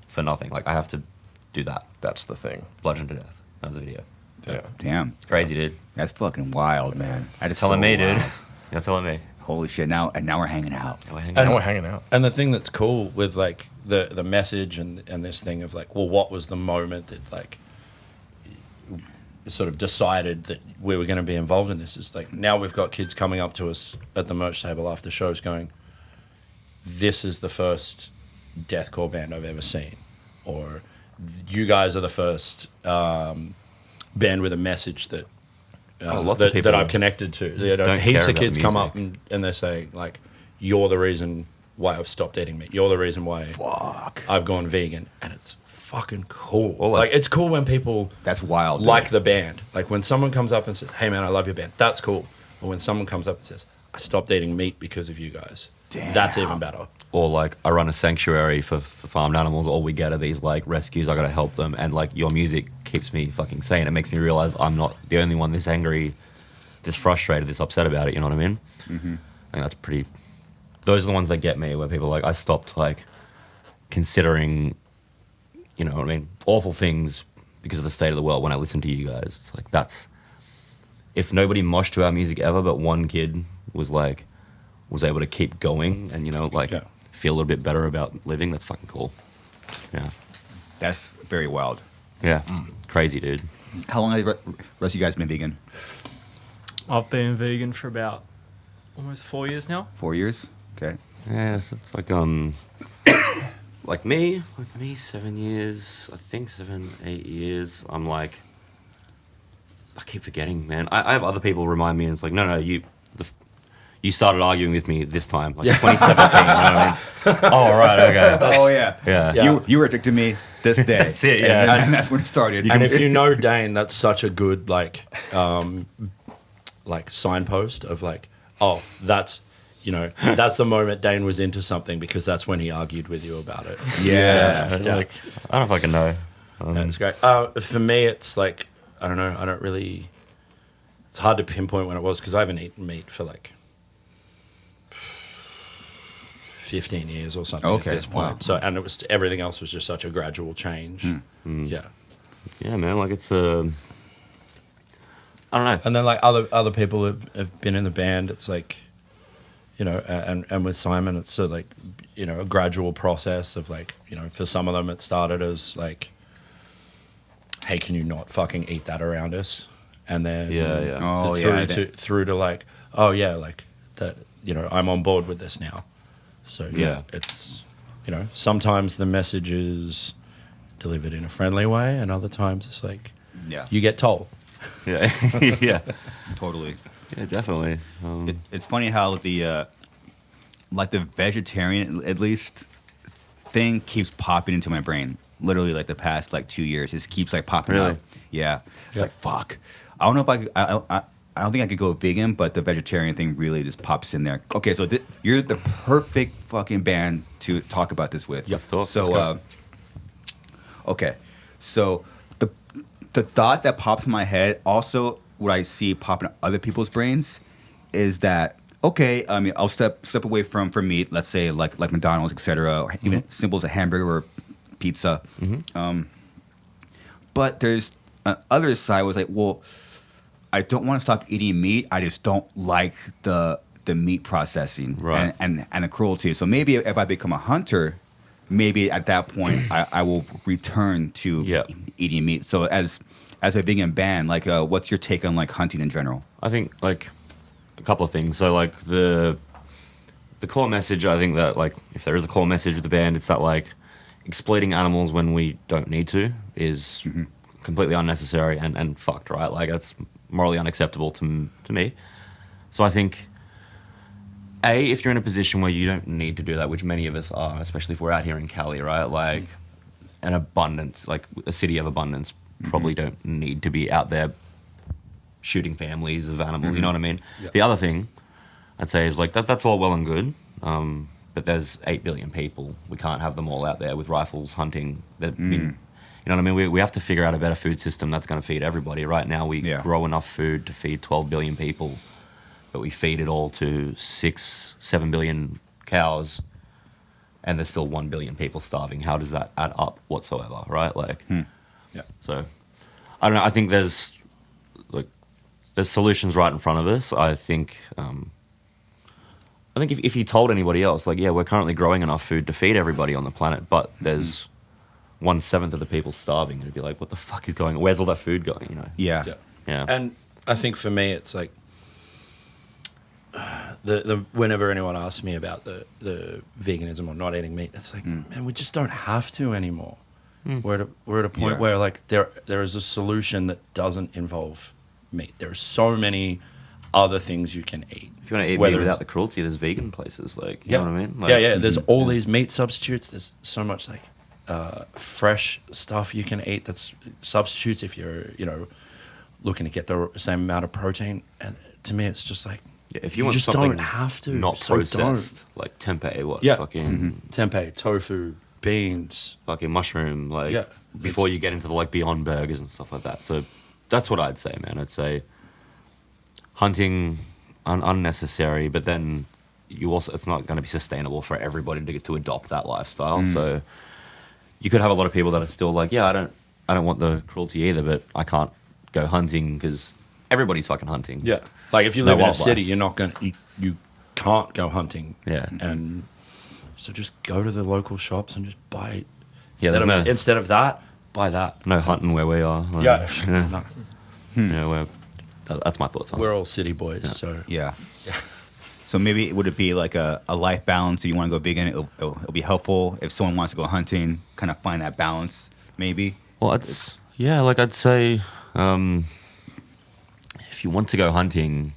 for nothing. Like I have to do that. that's the thing. Bludgeon to Death. That was the video. Yeah. Damn, Crazy, dude. that's fucking wild, man. That is Telling so me, dude. wild. You're telling me. Holy shit! Now we're hanging out. Yeah, we're hanging And out. we're hanging out. And the thing that's cool with like the message and this thing of like, well, what was the moment that like sort of decided that we were going to be involved in this? Is like now we've got kids coming up to us at the merch table after shows going, this is the first deathcore band I've ever seen, or you guys are the first band with a message that lots of people that I've connected to. You know, don't heaps care of about kids come music. up and they're saying like, you're the reason why I've stopped eating meat. You're the reason why I've gone vegan, and it's fucking cool. Well, like it's cool when people That's wild. dude. like the band. Like when someone comes up and says, "Hey man, I love your band." That's cool. But when someone comes up and says, "I stopped eating meat because of you guys," that's even better. Or like I run a sanctuary for farmed animals. All we get are these like rescues. I gotta help them, and like your music keeps me fucking sane. It makes me realize I'm not the only one this angry, this frustrated, this upset about it. You know what I mean? Mm-hmm. I think that's pretty. Those are the ones that get me. Where people are like, I stopped like considering, you know what I mean, awful things because of the state of the world when I listen to you guys. It's like that's if nobody moshed to our music ever, but one kid was able to keep going and, you know, like Yeah. feel a little bit better about living. That's fucking cool. Yeah. That's very wild. Yeah. Crazy, dude. How long have the rest of you guys been vegan? I've been vegan for about almost 4 years now. 4 years. Okay. Yeah, so it's like me, 7 years, I think 7, 8 years. I'm like, I keep forgetting, man. I have other people remind me, and it's like, no, you started arguing with me this time, like 2017. You know what I mean? Oh, right, okay. Oh yeah. Yeah. Yeah. You were addicted to me this day. That's it, yeah. And that's when it started. And if you know Dane, that's such a good like signpost of like, oh, that's, you know, that's the moment Dane was into something because that's when he argued with you about it. yeah. Like, I don't fucking know. That's great. For me, it's like, I don't know. I don't really. It's hard to pinpoint when it was because I haven't eaten meat for like 15 years or something Okay, at this point. wow. So, and it was everything else was just such a gradual change. Yeah. Yeah, man, like it's I don't know. And then like other people have been in the band. It's like, you know, and with Simon, it's sort of like, you know, a gradual process of like, you know, for some of them it started as like, hey, can you not fucking eat that around us? And then Yeah. Oh through yeah. through to like, oh yeah, like that, you know, I'm on board with this now. So Yeah. it's, you know, sometimes the message is delivered in a friendly way, and other times it's like, Yeah. you get told. Yeah. Yeah. Totally. Yeah, definitely. It's funny how the like the vegetarian at least thing keeps popping into my brain. Literally, like the past like 2 years, it keeps like popping Really? up. Yeah, it's Yeah. like fuck. I don't know if I could, I don't think I could go vegan, but the vegetarian thing really just pops in there. Okay, so you're the perfect fucking band to talk about this with. Yep. Let's talk. So, Let's go. okay, so the thought that pops in my head, also what I see popping in other people's brains, is that okay? I mean, I'll step away from meat. Let's say like McDonald's, etc. Or even simple as a hamburger or pizza. But there's other side was like, well, I don't want to stop eating meat. I just don't like the meat processing Right. and the cruelty. So maybe if I become a hunter, maybe at that point I will return to eating meat. So as a vegan band, like what's your take on like hunting in general? I think like a couple of things. So like the core message, I think that like if there is a core message with the band, it's that like exploiting animals when we don't need to is completely unnecessary and fucked, right? Like that's morally unacceptable to me. So I think if you're in a position where you don't need to do that, which many of us are, especially if we're out here in Cali, right? Like an abundance, like a city of abundance, probably don't need to be out there shooting families of animals. You know what I mean? Yeah. The other thing I'd say is like that's all well and good, but there's 8 billion people. We can't have them all out there with rifles hunting. You know what I mean? We have to figure out a better food system that's going to feed everybody. Right now, we grow enough food to feed 12 billion people, but we feed it all to 6-7 billion cows, and there's still 1 billion people starving. How does that add up whatsoever, right? Like, So, I don't know. I think there's solutions right in front of us. I think if you told anybody else, like, yeah, we're currently growing enough food to feed everybody on the planet, but there's 1/7 of the people starving, it'd be like, what the fuck is going on? Where's all that food going? You know? Yeah. And I think for me, it's like whenever anyone asks me about the veganism or not eating meat, it's like, man, we just don't have to anymore. We're at a point where like there is a solution that doesn't involve meat. There are so many other things you can eat. If you want to eat meat without the cruelty, there's vegan places, like, you know what I mean? Like, there's all these meat substitutes. There's so much like fresh stuff you can eat that's substitutes if you're, looking to get the same amount of protein. And to me, it's just like, if you want just something don't have to, not processed, like tempeh, tempeh, tofu, beans, fucking mushroom, like before you get into the like Beyond Burgers and stuff like that. So that's what I'd say, man. I'd say hunting unnecessary, but then it's not going to be sustainable for everybody to get to adopt that lifestyle. So you could have a lot of people that are still like, I don't want the cruelty either, but I can't go hunting because everybody's fucking hunting. Yeah, like if you live in a city, you're not going to, you can't go hunting. Yeah, and so just go to the local shops and just buy. Instead of that, buy that. No hunting where we are. Like, that's my thoughts on it. We're all city boys, so yeah. So maybe would it be like a life balance? If you want to go vegan, it'll be helpful. If someone wants to go hunting, kind of find that balance, maybe. Well, I'd say if you want to go hunting,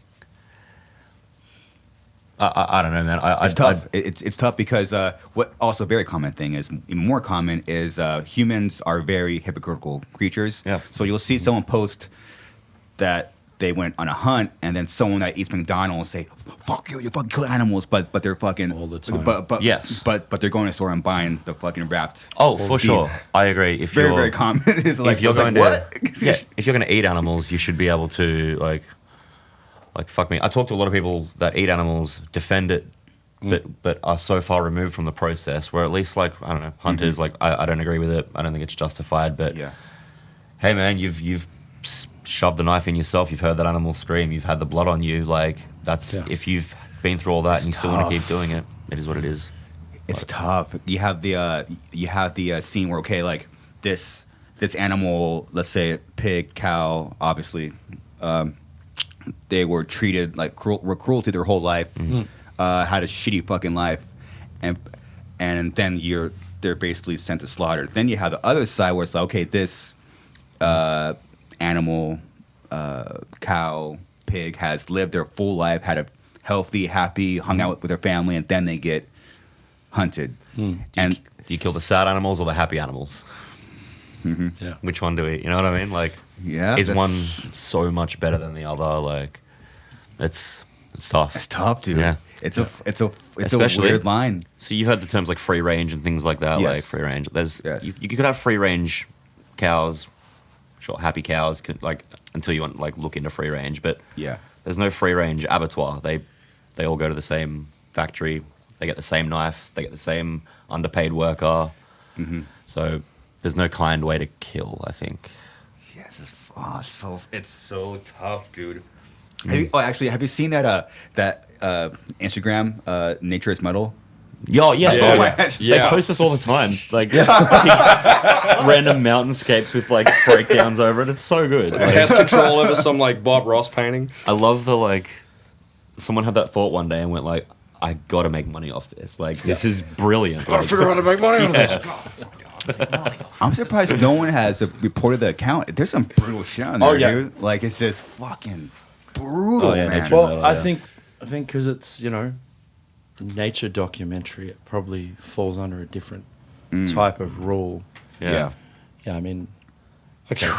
I don't know, man. It's tough. It's tough because what also a very common thing is, even more common is humans are very hypocritical creatures. Yeah. So you'll see someone post that they went on a hunt, and then someone that eats McDonald's say, "Fuck you, you fucking kill animals," but they're fucking all the time. But they're going to the store and buying the fucking wrapped. Oh, for beef. Sure, I agree. If very very common. It's like, if you're going what? If you're going to eat animals, you should be able to like fuck me. I talk to a lot of people that eat animals, defend it, but are so far removed from the process where at least like I don't know, hunters like I don't agree with it. I don't think it's justified. But hey man, you've shoved the knife in yourself. You've heard that animal scream. You've had the blood on you. Like that's if you've been through all that and you still want to keep doing it, it is what it is. It's tough. You have the scene where like this animal, let's say pig, cow, obviously. They were treated like cruelty their whole life, had a shitty fucking life, and then they're basically sent to slaughter. Then you have the other side where it's like, okay, this animal, cow, pig has lived their full life, had a healthy, happy, hung out with their family, and then they get hunted. Do you kill the sad animals or the happy animals? Yeah. Which one do we? You know what I mean? Like, is one so much better than the other? Like, it's tough. It's tough, dude. Yeah. It's a weird line. So you've heard the terms like free range and things like that. Yes. Like free range. You could have free range cows, sure, happy cows, like until you want like look into free range. But there's no free range abattoir. They all go to the same factory. They get the same knife. They get the same underpaid worker. So there's no kind way to kill, I think. Yes, it's so tough, dude. Have you seen that Instagram Nature is Metal Yeah, Yeah. They post this all the time. Like random mountainscapes with like breakdowns over it. It's so good. Like, Pest control over some like Bob Ross painting. I love the like. Someone had that thought one day and went like, "I got to make money off this. Like, this is brilliant." Gotta figure out how to make money out of this. I'm surprised no one has reported the account. There's some brutal shit on there, dude. Like, it's just fucking brutal, man. nature Well, metal, I yeah. think because it's nature documentary, it probably falls under a different type of rule. Yeah. Yeah, I mean, okay.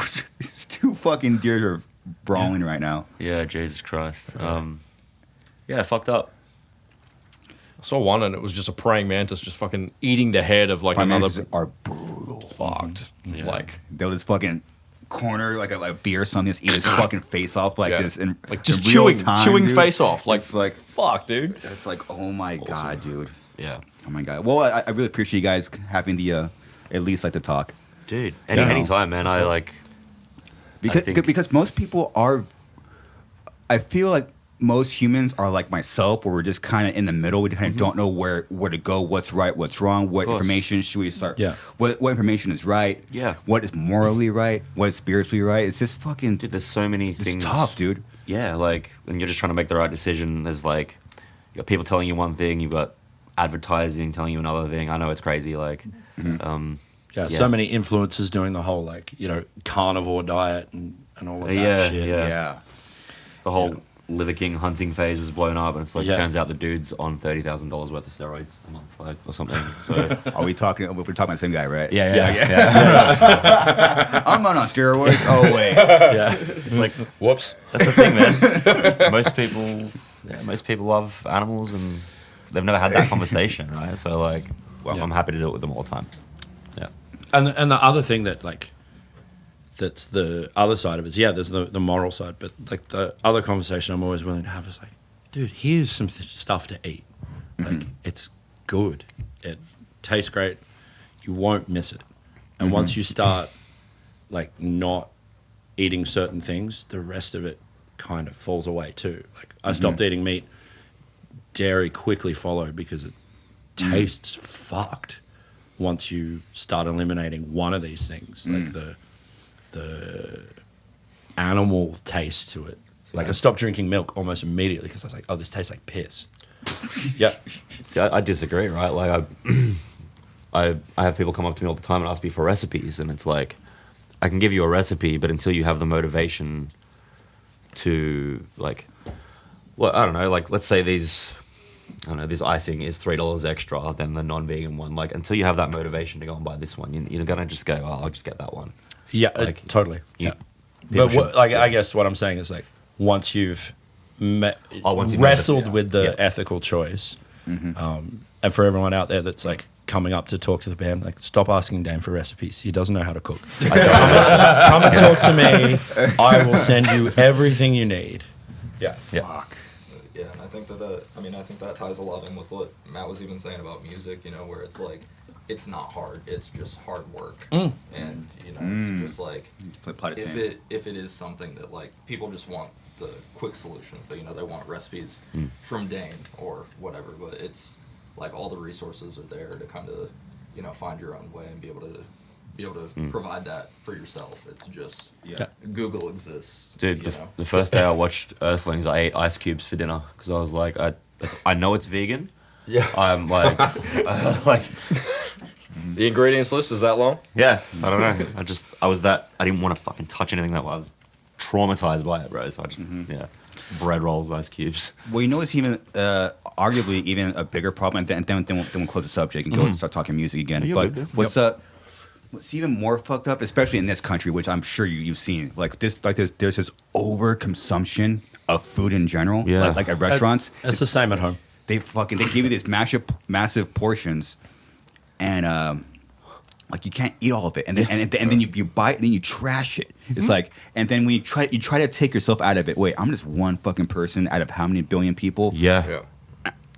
Two fucking deer are brawling right now. Yeah, Jesus Christ. Yeah, fucked up. I saw one and it was just a praying mantis just fucking eating the head of like another. Mantises are brutal. Fucked. Yeah. Like, They'll just fucking corner like a beer or something, just eat his fucking face off like yeah. this in like just in real chewing time, dude. face off. Like, It's like fuck, dude. it's like, oh my god, dude. Yeah. Oh my god. Well, I really appreciate you guys having the at least like to talk Dude, Yeah. anytime, man. I like. because think- because most people are. I feel like most humans are like myself, where we're just kind of in the middle. We kind of don't know where to go, what's right, what's wrong, what course. information should we start? Yeah. What information is right? Yeah. What is morally right? What is spiritually right? It's just fucking. Dude, there's so many It's things. tough, dude. Yeah, like when you're just trying to make the right decision, there's like you got people telling you one thing, you've got advertising telling you another thing. I know it's crazy, like Yeah, so many influencers doing the whole carnivore diet and all of that Yeah, shit. yeah. Yeah. the whole Liver King hunting phase is blown up, and it's like Yeah. turns out the dude's on $30,000 worth of steroids a month, like, or something. So Are we talking? We're talking about the same guy, right? yeah. I'm not on steroids. Oh wait. Yeah. It's like Whoops. that's the thing, man. Most people love animals, and they've never had that conversation, right? So like, well, Yeah. I'm happy to do it with them all the time. Yeah. And the other thing that that's the other side of it is, there's the moral side, but like the other conversation I'm always willing to have is like, dude, here's some stuff to eat. Like, it's good. It tastes great. You won't miss it. And once you start like not eating certain things, the rest of it kind of falls away too. Like, I stopped eating meat. Dairy quickly followed because it tastes fucked once you start eliminating one of these things, like the animal taste to it. Like, I stopped drinking milk almost immediately because I was like, oh, this tastes like piss. Yeah. See, I disagree, right? Like, I have people come up to me all the time and ask me for recipes, and it's like, I can give you a recipe, but until you have the motivation to, like, well, I don't know, like, let's say this icing is $3 extra than the non-vegan one. Like, until you have that motivation to go and buy this one, you're gonna just go, oh, I'll just get that one. Yeah, Like, totally. Yeah. people But should- I guess what I'm saying is, like, once you've once you've wrestled made it, with the yeah. ethical choice, and for everyone out there that's like coming up to talk to the band, like, stop asking Dane for recipes. He doesn't know how to cook. Come and talk to me. I will send you everything you need. Yeah. Fuck. Yeah, and I think that ties a lot in with what Matt was even saying about music, where it's like, it's not hard, it's just hard work. And, it's just like, if it is something that, like, people just want the quick solution, so, they want recipes from Dane or whatever, but it's, like, all the resources are there to kind of, find your own way and be able to provide that for yourself. It's just, Google exists. Dude, the first day I watched Earthlings, I ate ice cubes for dinner because I was like, I know it's vegan. Yeah. I'm like, The ingredients list is that long? yeah, I don't know. I didn't want to fucking touch anything that was traumatized by it, bro. So I just, bread rolls, ice cubes. Well, it's even arguably even a bigger problem, and then we'll close the subject and go and start talking music again. Yeah, but good. what's even more fucked up, especially in this country, which I'm sure you've seen, there's this overconsumption of food in general. Yeah. Like at restaurants, It's the same at home. they give you these massive portions, and like, you can't eat all of it, and then you buy it and then you trash it. It's like, and then when you try to take yourself out of it. Wait, I'm just one fucking person out of how many billion people? Yeah.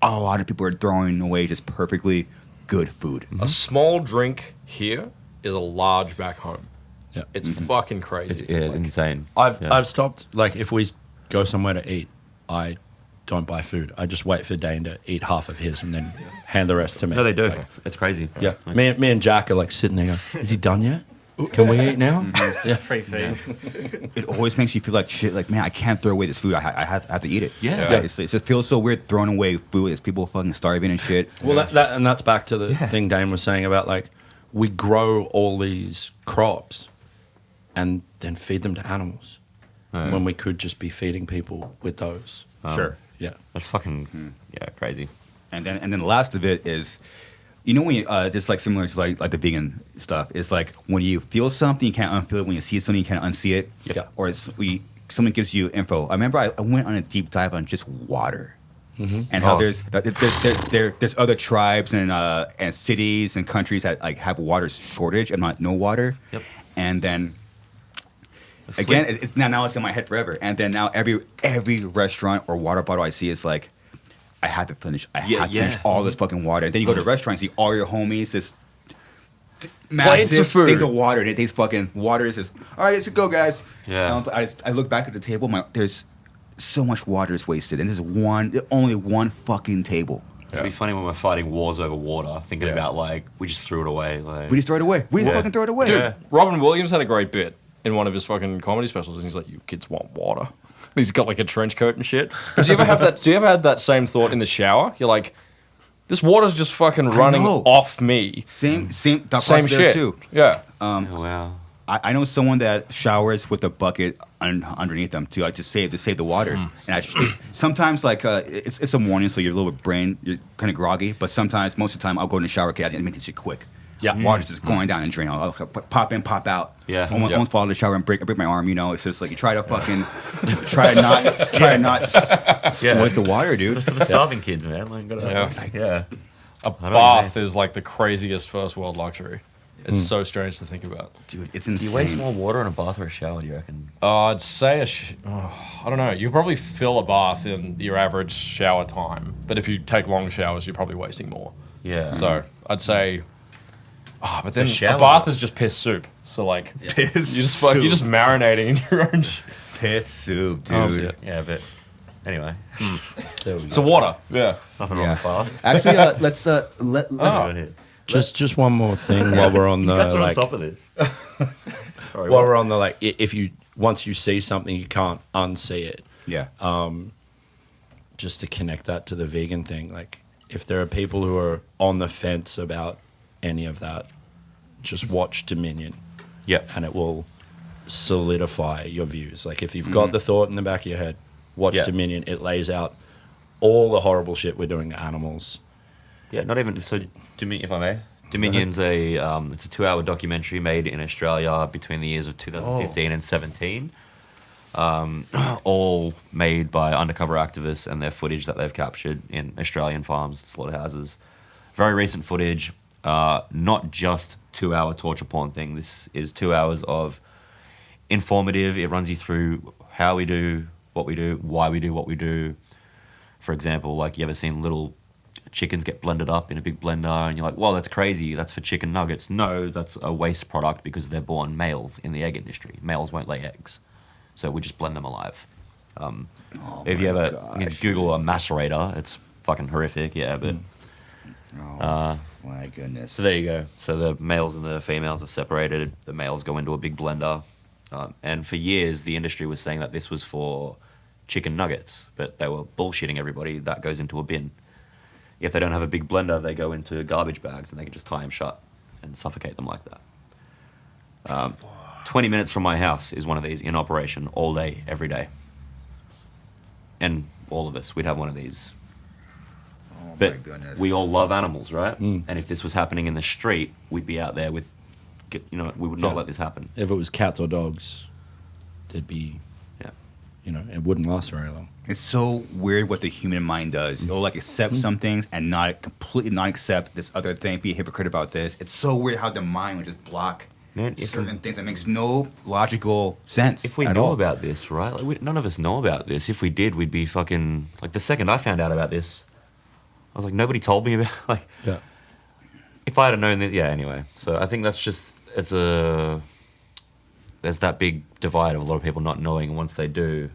A lot of people are throwing away just perfectly good food. A small drink here is a large back home. Yeah. It's fucking crazy. Yeah, Like, insane. I've stopped, like, if we go somewhere to eat, I don't buy food. I just wait for Dane to eat half of his and then hand the rest to me. No, they do. Like, It's crazy. yeah. Me and Jack are like sitting there going, is he done yet? Can we eat now? Yeah. Free food. It always makes you feel like shit. Like, man, I can't throw away this food. I have to eat it. Yeah. Right? It just feels so weird throwing away food. It's people fucking starving and shit. Well, that's back to the thing Dane was saying about like we grow all these crops and then feed them to animals when we could just be feeding people with those. Sure. Yeah. That's fucking crazy. And then the last of it is, you know, when you just like similar to like the vegan stuff. It's like when you feel something you can't unfeel it. When you see something you can't unsee it. Yeah. Or it's someone gives you info. I remember I went on a deep dive on just water. And how there's other tribes and cities and countries that like have water shortage and not no water. Yep. And then again, it's now it's in my head forever. And then now every restaurant or water bottle I see is like, I have to finish. I have to finish all this fucking water. And then you go to a restaurant and see all your homies just Plates of massive food. things of water. And it tastes fucking water. Is just all right. Let's go, guys. Yeah. I look back at the table. There's so much water is wasted, and there's only one fucking table. It'd be funny when we're fighting wars over water, thinking about like we just threw it away. Like We just throw it away. We fucking throw it away. Dude, Yeah. Robin Williams had a great bit in one of his fucking comedy specials, and he's like, "You kids want water?" He's got like a trench coat and shit. But do you ever have that? Do you ever have that same thought in the shower? You're like, "This water's just fucking running know. off me." Same. That Same process there shit. too. Yeah. oh, wow. I know someone that showers with a bucket underneath them to save the water. And sometimes like it's a morning, so you're a little bit you're kind of groggy. But sometimes, most of the time, I'll go in the shower, get out, and make this shit quick. Yeah. Water's just going down and drain. I'll pop in, pop out. Yeah. Almost fall in the shower and break my arm. You know, it's just like you try to fucking try to not waste the water, dude. For the starving kids, man. Like, Yeah. A know, bath is like the craziest first world luxury. It's so strange to think about. Dude, it's Do insane. you waste more water in a bath or a shower, do you reckon? I'd say I don't know. You probably fill a bath in your average shower time, but if you take long showers, you're probably wasting more. Yeah. So I'd say, but then shower- a bath is just piss soup. So like, you're just marinating in your own. piss soup, dude. Oh, shit. Yeah, but anyway. There we go. So water, yeah. Nothing Yeah. wrong with baths. Actually, let's Let's go ahead. Just one more thing while we're on the You guys are on like top of this. Sorry, while what? we're on the like if you once you see something you can't unsee it. yeah. Just to connect that to the vegan thing, like if there are people who are on the fence about any of that, just watch Dominion Yeah. and it will solidify your views. Like if you've got the thought in the back of your head, watch Yeah. Dominion. It lays out all the horrible shit we're doing to animals. Yeah, not even so. If I may, Dominion's it's a 2-hour documentary made in Australia between the years of 2015 and 17. All made by undercover activists and their footage that they've captured in Australian farms, slaughterhouses. Very recent footage. Not just 2-hour torture porn thing. This is 2 hours of informative. It runs you through how we do what we do, why we do what we do. For example, like you ever seen little chickens get blended up in a big blender and you're like, well, that's crazy. That's for chicken nuggets. No, that's a waste product because they're born males in the egg industry. Males won't lay eggs. So we just blend them alive. If you ever Google a macerator, it's fucking horrific. Yeah, but My goodness. so there you go. So the males and the females are separated. The males go into a big blender. And for years, the industry was saying that this was for chicken nuggets, but they were bullshitting everybody. That goes into a bin. If they don't have a big blender, they go into garbage bags and they can just tie them shut and suffocate them like that. 20 minutes from my house is one of these in operation all day, every day. And all of us, we'd have one of these. Oh But my goodness. we all love animals, right? And if this was happening in the street, we'd be out there with, we would not Yeah. let this happen. If it was cats or dogs, there'd be, it wouldn't last very long. It's so weird what the human mind does. It'll like accept some things and not completely not accept this other thing, be a hypocrite about this. It's so weird how the mind would just block Man, certain things that makes no logical sense. If we at know all. about this, right? Like none of us know about this. If we did, we'd be fucking like the second I found out about this, I was like, nobody told me about like. Yeah. If I had known this, yeah. Anyway, so I think that's just there's that big divide of a lot of people not knowing, and once they do,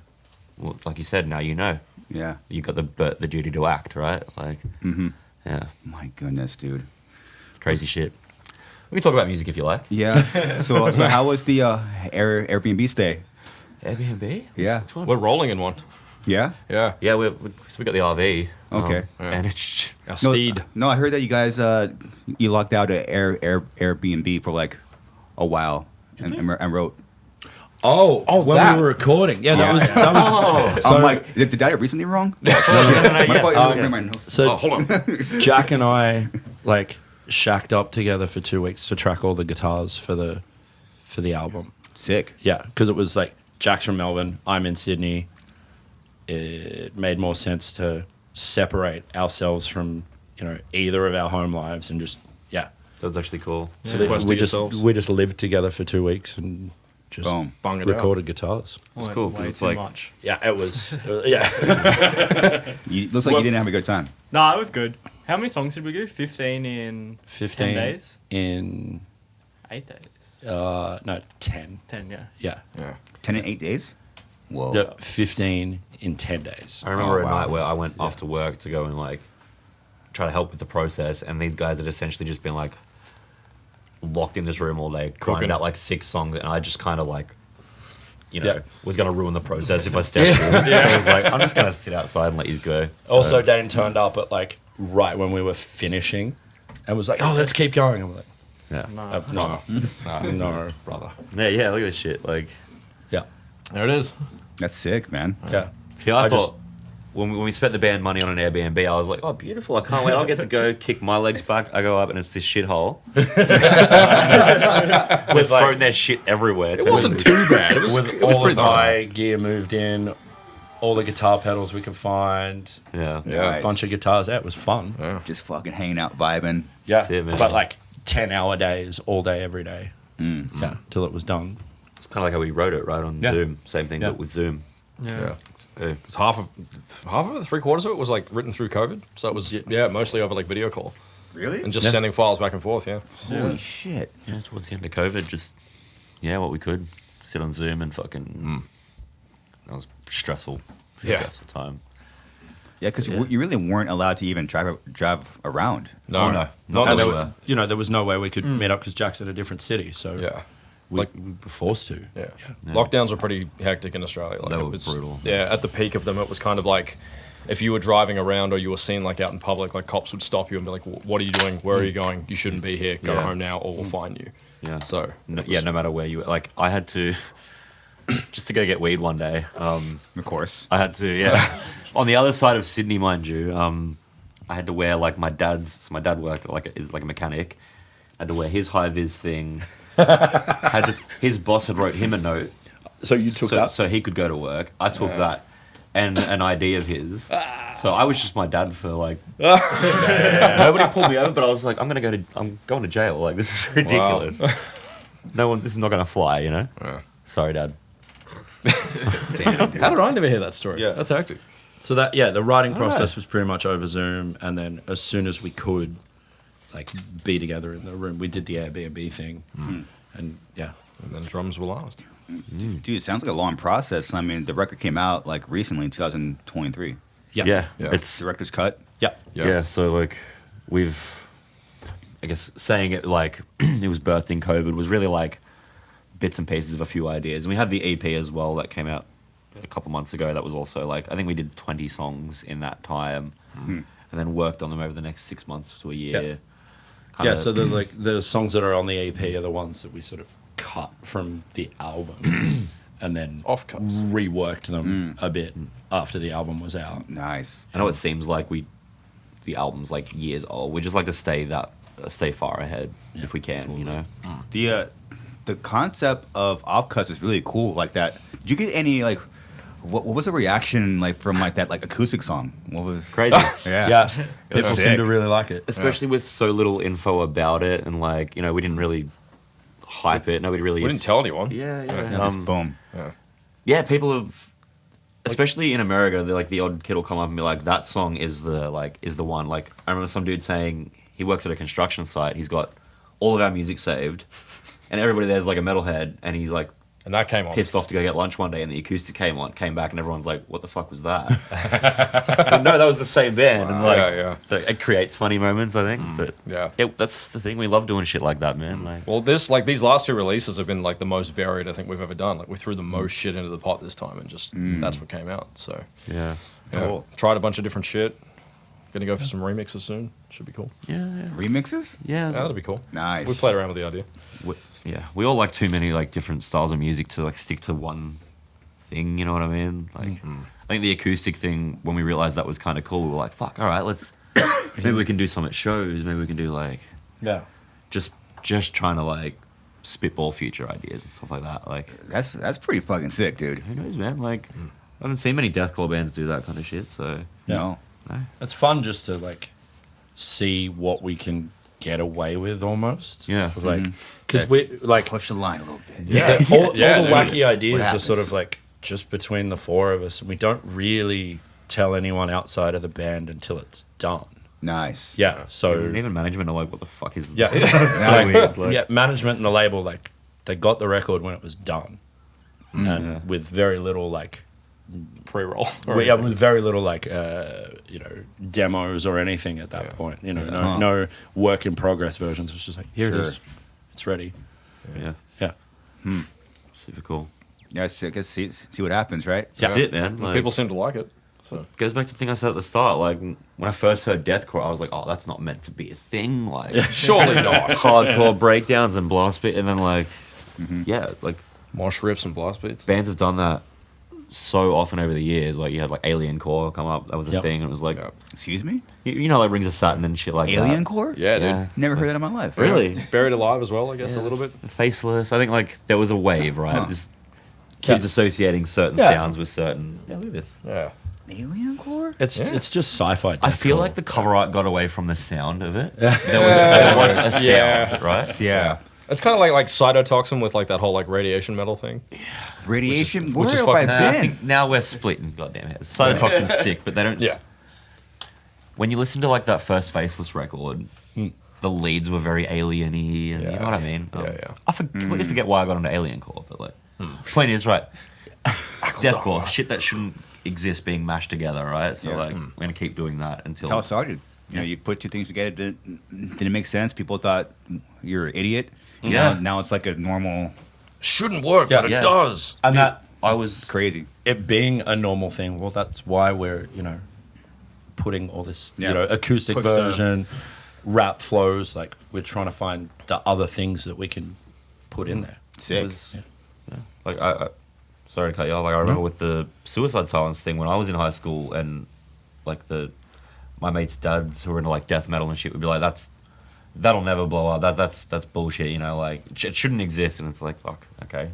well, like you said, now you know. Yeah. you got the duty to act, right? Like, yeah, My goodness, dude. crazy shit. We can talk about music if you like. Yeah. So how was the Airbnb stay? Airbnb? Yeah. Which one? We're rolling in one. Yeah. Yeah. Yeah, so we got the RV. Okay. And it's Our steed. No, I heard that you guys you locked out an Airbnb for like a while and wrote. Oh, when that. we were recording. Yeah, that was. So, I'm like, did I recently wrong? no, yeah. So Hold on. Jack and I like shacked up together for 2 weeks to track all the guitars for the album. Sick. Yeah, because it was like Jack's from Melbourne, I'm in Sydney. It made more sense to separate ourselves from either of our home lives and just That was actually cool. So Yeah. Quest we to yourselves. just lived together for 2 weeks and just Boom. Bung it recorded guitars. It's cool, 'cause Way it's too like- much. Yeah, it was yeah. Looks like you didn't have a good time. No, it was good. How many songs did we do? 15 in 15 10 days? in 8 days. no 10. 10, yeah. Yeah. Yeah. 10 and 8 days. Whoa. No, 15 in 10 days. I remember Oh, a wow. night where I went after work to go and like try to help with the process, and these guys had essentially just been like locked in this room all day, Cooking. grinding out like 6 songs, and I just kind of like, Yeah. was gonna ruin the process if I stepped through. So I was like, I'm just gonna sit outside and let you go. Also, Dane turned up at like right when we were finishing and was like, "Oh, let's keep going." I'm like, Yeah, No. "No, brother." yeah. Look at this shit. Like, Yeah. There it is. That's sick, man. Yeah. yeah, I I thought when we spent the band money on an Airbnb, I was like, oh, beautiful. I can't wait. I'll get to go kick my legs back. I go up and it's this shithole. We've like- thrown their shit everywhere. It wasn't too bad. It was, With it was all of pretty my gear moved in, all the guitar pedals we could find, Yeah. Yeah. a bunch of guitars. Yeah, it was fun. Just fucking hanging out, vibing. Yeah, That's it, man. but like 10-hour days, all day, every day. Yeah, till it was done. It's kind of like how we wrote it, right, on Yeah. Zoom. Same thing, Yeah. but with Zoom. Yeah. Yeah. Because half of it, 3/4 of it was like written through COVID. So it was, mostly over like video call Really? and just sending files back and forth. Yeah. Holy shit. Yeah, towards the end of COVID, just, what we could. Sit on Zoom and fucking... That was stressful. Yeah. Stressful time. Yeah, because you really weren't allowed to even drive around. No, Oh, no. Not And this there, way. there was no way we could meet up because Jack's in a different city. So Yeah. we Like- were forced to. Yeah. Lockdowns were pretty hectic in Australia. Like They it were was brutal. Yeah, at the peak of them, it was kind of like if you were driving around or you were seen like out in public, like cops would stop you and be like, "What are you doing? Where are you going? You shouldn't be here. Go Yeah. home now, or we'll fine you." Yeah. So No, it was- no matter where you... Like, I had to... just to go get weed one day. Of course. I had to, on the other side of Sydney, mind you, I had to wear like my dad's. So my dad worked is like a mechanic. I had to wear his high vis thing. His boss had wrote him a note, So you took so he could go to work. I took that and an ID of his. So I was just my dad for like. Nobody pulled me over, but I was like, I'm going to jail. Like, this is ridiculous. No one. This is not going to fly. Yeah. Sorry, Dad. Damn, dude. How did I never hear that story? Yeah. That's hectic. So that the writing All process right. was pretty much over Zoom, and then as soon as we could, like, be together in the room, we did the Airbnb thing, and yeah, And then drums were last. Dude, it sounds like a long process. I mean, the record came out like recently in 2023. Yeah. Yeah. It's Director's cut. yeah, Yeah, so like I guess saying it like it was birthed in COVID was really like bits and pieces of a few ideas. And we had the EP as well that came out a couple months ago. That was also like, I think we did 20 songs in that time and then worked on them over the next 6 months to a year. yeah. So the songs that are on the EP are the ones that we sort of cut from the album, and then Offcuts. reworked them a bit after the album was out. Nice. I know it seems like the album's like years old. We just like to stay far ahead if we can, you know? The concept of Offcuts is really cool. Like that. Did you get any like? What was the reaction like from like that like acoustic song? What was? Crazy. Yeah, people Sick. seem to really like it. Especially with so little info about it and like, we didn't really hype it. Nobody really... We didn't tell anyone. Yeah. Just boom. Yeah, people have, especially in America, they're like the odd kid will come up and be like, "That song is the one." Like, I remember some dude saying he works at a construction site. He's got all of our music saved, and everybody there's like a metalhead, and he's like, And that came on. pissed off to go get lunch one day, and the Acoustic came back, and everyone's like, "What the fuck was that?" So, no, that was the same band, and like, so it creates funny moments, I think. But that's the thing. We love doing shit like that, man. Like, well, these last two releases have been like the most varied I think we've ever done. Like we threw the most shit into the pot this time, and just that's what came out. So Cool. tried a bunch of different shit. Gonna go for some remixes soon. Should be cool. Remixes? Yeah, That'll be cool. Nice. We played around with the idea. we all like too many like different styles of music to like stick to one thing. You know what I mean? Like, I think the Acoustic thing, when we realized that was kind of cool, we were like, "Fuck, all right, let's maybe we can do some at shows. Maybe we can do like just trying to like spitball future ideas and stuff like that. Like, That's pretty fucking sick, dude. who knows, man? Like, I haven't seen many deathcore bands do that kind of shit. So No. It's fun just to like see what we can get away with almost. Yeah. Like, because we like Push the line a little bit. all the Yeah. wacky ideas are sort happens? of like just between the four of us, and we don't really tell anyone outside of the band until it's done. Nice. Yeah. So even management are like, "What the fuck is yeah, this?" So weird. Like, yeah. Management and the label, like, they got the record when it was done, and with very little like. Pre-roll. With very little like demos or anything at that point. You know, no work in progress versions. It's just like, here it is, it's ready. yeah, super cool. Yeah, I guess see what happens, right? Yeah. That's it, man. Like, People seem to like it. So goes back to the thing I said at the start. Like, when I first heard deathcore, I was like, "Oh, that's not meant to be a thing." Like, surely not. hardcore breakdowns and blast beat, and then like, like Mosh rips and blast beats. bands have done that so often over the years. Like, you had like Alien Core come up, that was a thing, and it was like, Excuse me? you know, like Rings of Saturn and shit like Alien that. Core? Yeah, dude. Yeah. Never heard that in my life. Really? Buried Alive as well, I guess, a little bit. Faceless. I think like there was a wave, right? Just kids associating certain sounds with certain. Yeah, look at this. Yeah. Alien Core? It's just sci-fi. I feel like the cover art got away from the sound of it. There was a sound, right? Yeah. It's kind of like cytotoxin with like that whole like radiation metal thing. Radiation? which is Where have I fucking- I been? think now we're splitting. Goddamn it. Cytotoxin's sick, but they don't. Yeah. When you listen to like that first Faceless record, the leads were very alien-y, and you know what I mean. Yeah. I completely forget why I got into Alien Core, but like, point is right. Deathcore, shit that shouldn't exist being mashed together, right? So like, we're gonna keep doing that until. That's how it started. You know, you put two things together, didn't make sense. People thought you're an idiot. Yeah. Now it's like a normal, Shouldn't work, Yeah. but Yeah. it does. and that I was crazy. it being a normal thing. Well, that's why we're putting all this acoustic Push the- version, rap flows. Like, we're trying to find the other things that we can put in there. Sick. Like I sorry to cut you off. Like I remember with the Suicide Silence thing when I was in high school, and like my mates' dads who were into like death metal and shit would be like, that'll never blow up. That's bullshit. You know, like it shouldn't exist. And it's like, fuck, okay,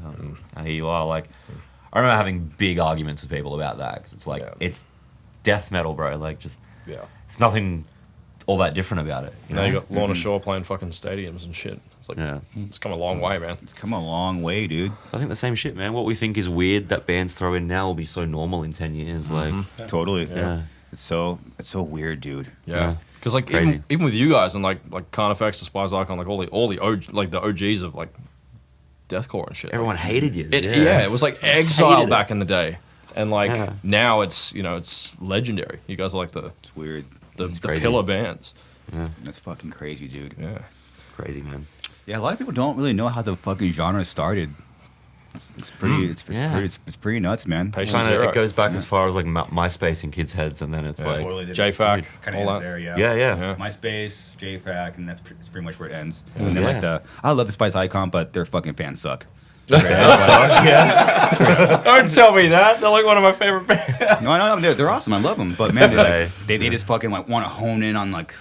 here you are. Like, I remember having big arguments with people about that because it's like it's death metal, bro. Like, just it's nothing all that different about it. You Now know, you got Lorna Shore playing fucking stadiums and shit. It's like it's come a long way, man. It's come a long way, dude. So I think the same shit, man. What we think is weird that bands throw in now will be so normal in 10 years. Like, Totally. yeah. It's so weird, dude. Yeah, because like Crazy. even with you guys and like Carnifex, Despise Icon, like all the OGs of like deathcore and shit. Everyone hated you. It was like Exile Hated it. back in the day, and like now it's it's legendary. You guys are like the It's weird. crazy. pillar bands. That's fucking crazy, dude. Yeah, Crazy, man. Yeah, a lot of people don't really know how the fucking genre started. It's pretty. It's pretty nuts, man. Patient Kinda, Zero. it goes back as far as like MySpace in kids' heads, and then it's like, JFAC, Kind all of that. there, yeah. yeah. MySpace, JFAC, and that's pretty much where it ends. And then like I love the Spice Icon, but their fucking fans suck. Don't tell me that. They're like one of my favorite bands. No, they're awesome. I love them, but man, they just fucking like want to hone in on like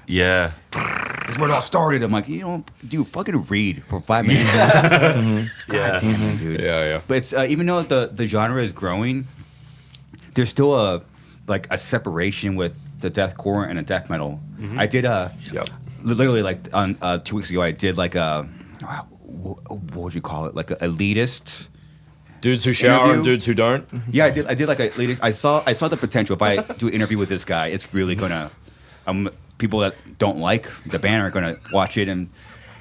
Yeah. this is where it all started. I'm like, dude, fucking read for 5 minutes. God damn it, dude. Yeah. But it's even though the genre is growing, there's still a separation with the deathcore and the death metal. I did literally like on 2 weeks ago. I did like what would you call it? Like a elitist. Dudes who shower Interview? and dudes who don't. Yeah, I did like a elitist. I saw the potential. If I do an interview with this guy, it's really gonna people that don't like the band are gonna watch it, and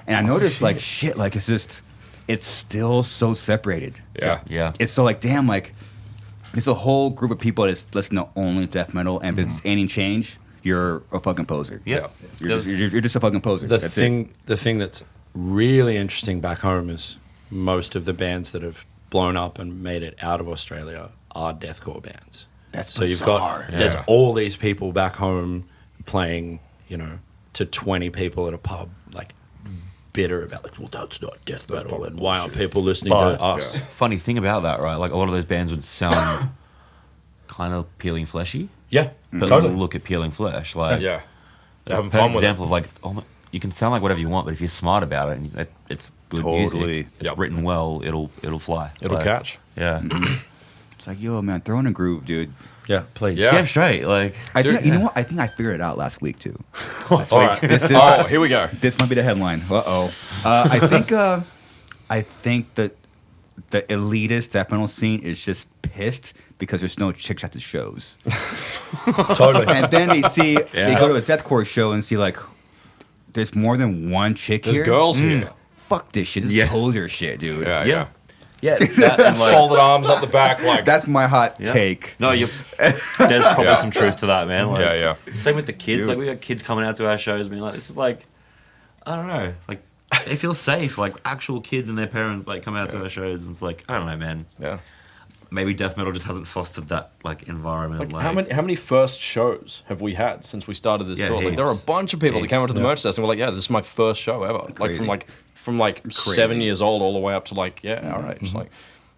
I noticed like shit, like it's it's still so separated. Yeah. Yeah. It's so like, damn, like, it's a whole group of people that's listening to only death metal, and if it's any change, you're a fucking poser. Yeah. You're just a fucking poser. The That's thing that's really interesting back home is most of the bands that have blown up and made it out of Australia are deathcore bands. That's so you've bizarre. got there's all these people back home playing, to 20 people at a pub, like bitter about like, well, that's not death metal, and why aren't people listening to us? Funny thing about that, right? Like a lot of those bands would sound kind of Peeling Fleshy, Yeah, but totally. look at Peeling Flesh, like Yeah. They're having perfect fun with example of like, you can sound like whatever you want, but if you're smart about it and it's good Totally. music, it's Yep. written well, it'll fly. It'll Like, catch. Yeah, It's like, yo, man, throw in a groove, dude. Yeah, please. Yeah. damn straight. Like, I Dude, think, you know what? I think I figured it out last week too. All right. This is Oh, here we go. this might be the headline. I think that the elitist death metal scene is just pissed because there's no chicks at the shows, Totally. and then they go to a deathcore show and see like, there's more than one chick There's here. girls here. Fuck this shit. This Yeah. is poser shit, dude. Yeah, yeah, yeah. yeah, that and like, Folded arms up the back, like. That's my hot yeah. take. No, there's probably some truth to that, man. Like, Yeah. Same with the kids. Dude. Like we got kids coming out to our shows, being like, "This is like, I don't know, like they feel safe." Like actual kids and their parents like come out to our shows, and it's like, I don't know, man. Yeah. Maybe death metal just hasn't fostered that like environment. Like, how many first shows have we had since we started this Yeah, tour? Like, there are a heaps. bunch of people that came out to the merch desk and were like, "Yeah, this is my first show ever." Crazy. Like from 7 years old all the way up to like, yeah, all right, it's like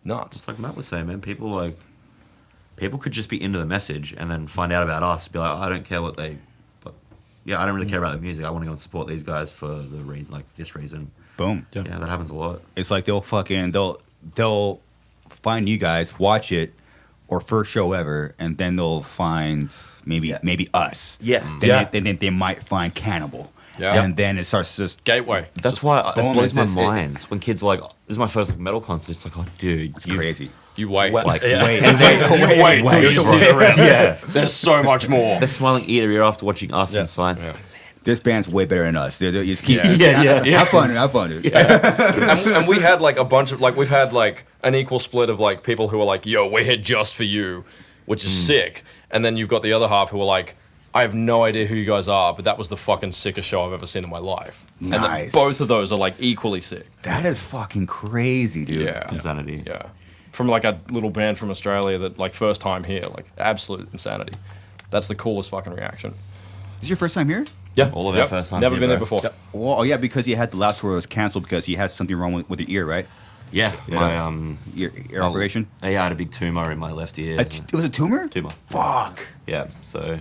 nuts. It's like Matt was saying, man. People could just be into the message and then find out about us. Be like, I don't care what they. But yeah, I don't really care about the music. I want to go and support these guys for the reason, like this reason. Boom. Yeah. Yeah, that happens a lot. It's like they'll find you guys, watch it, or first show ever, and then they'll find maybe us. Yeah. Then they might find Cannibal. Yeah. And then it starts just Gateway. That's why boom, it blows my it's- mind when kids are like, "This is my first like metal concert." It's like, oh, dude, it's you- crazy. You wait. Like, Yeah. Wait till you see the rest. yeah, There's so much more. they're smiling ear to ear after watching us Yeah. and Science. Yeah. This band's way better than us. They're just keep Yeah. Have fun, dude. And we had like a bunch of like we've had like an equal split of like people who are like, "Yo, we're here just for you," which is sick. And then you've got the other half who are like, "I have no idea who you guys are, but that was the fucking sickest show I've ever seen in my life." And then Nice. both of those are like equally sick. That is fucking crazy, dude. Yeah. Insanity. Yeah. From like a little band from Australia that like first time here, like absolute insanity. That's the coolest fucking reaction. Is this your first time here? All of our Yep. first time. Never here, been there bro. before. Well, oh yeah, because you had the last tour was canceled because you had something wrong with your ear, right? Yeah, Yeah. my Your ear operation. Yeah, I had a big tumor in my left ear. It was a tumor? Tumor. Fuck. Yeah, so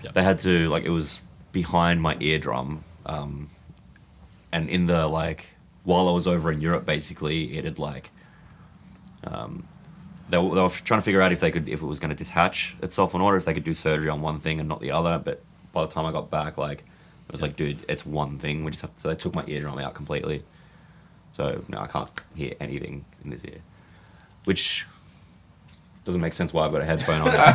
Yep. they had to like it was behind my eardrum, and in the like while I was over in Europe, basically it had like, they were trying to figure out if it was going to detach itself or not, or if they could do surgery on one thing and not the other. But by the time I got back, like it was like, dude, it's one thing. We just have to, so they took my eardrum out completely. So now I can't hear anything in this ear, which doesn't make sense why I've got a headphone on. I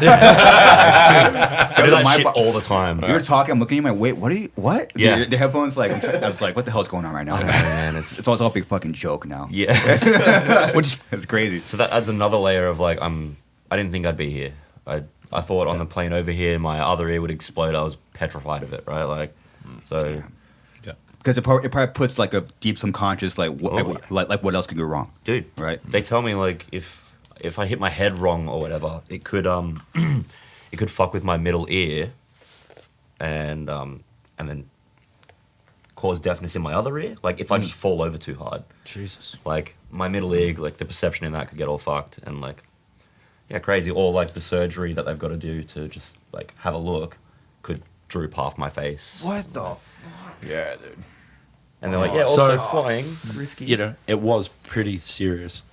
do that My shit fa- all the time. You were talking. I'm looking at my wait. What? Yeah. The headphones. Like I was like, what the hell's going on right now? I know, man. It's It's all a big fucking joke now. yeah. Which is It's crazy. So that adds another layer of like I didn't think I'd be here. I thought on the plane over here my other ear would explode. I was petrified of it, right? Like so Because it probably puts like a deep subconscious like Oh, yeah. like what else could go wrong, dude, right? they tell me like if I hit my head wrong or whatever, it could it could fuck with my middle ear and then cause deafness in my other ear. Like if I just fall over too hard. Jesus. Like my middle ear, like the perception in that could get all fucked and like yeah, crazy. Or like the surgery that they've got to do to just like have a look could droop half my face. What the? yeah, dude. And they're like, yeah, So- also flying, risky. You know, it was pretty serious.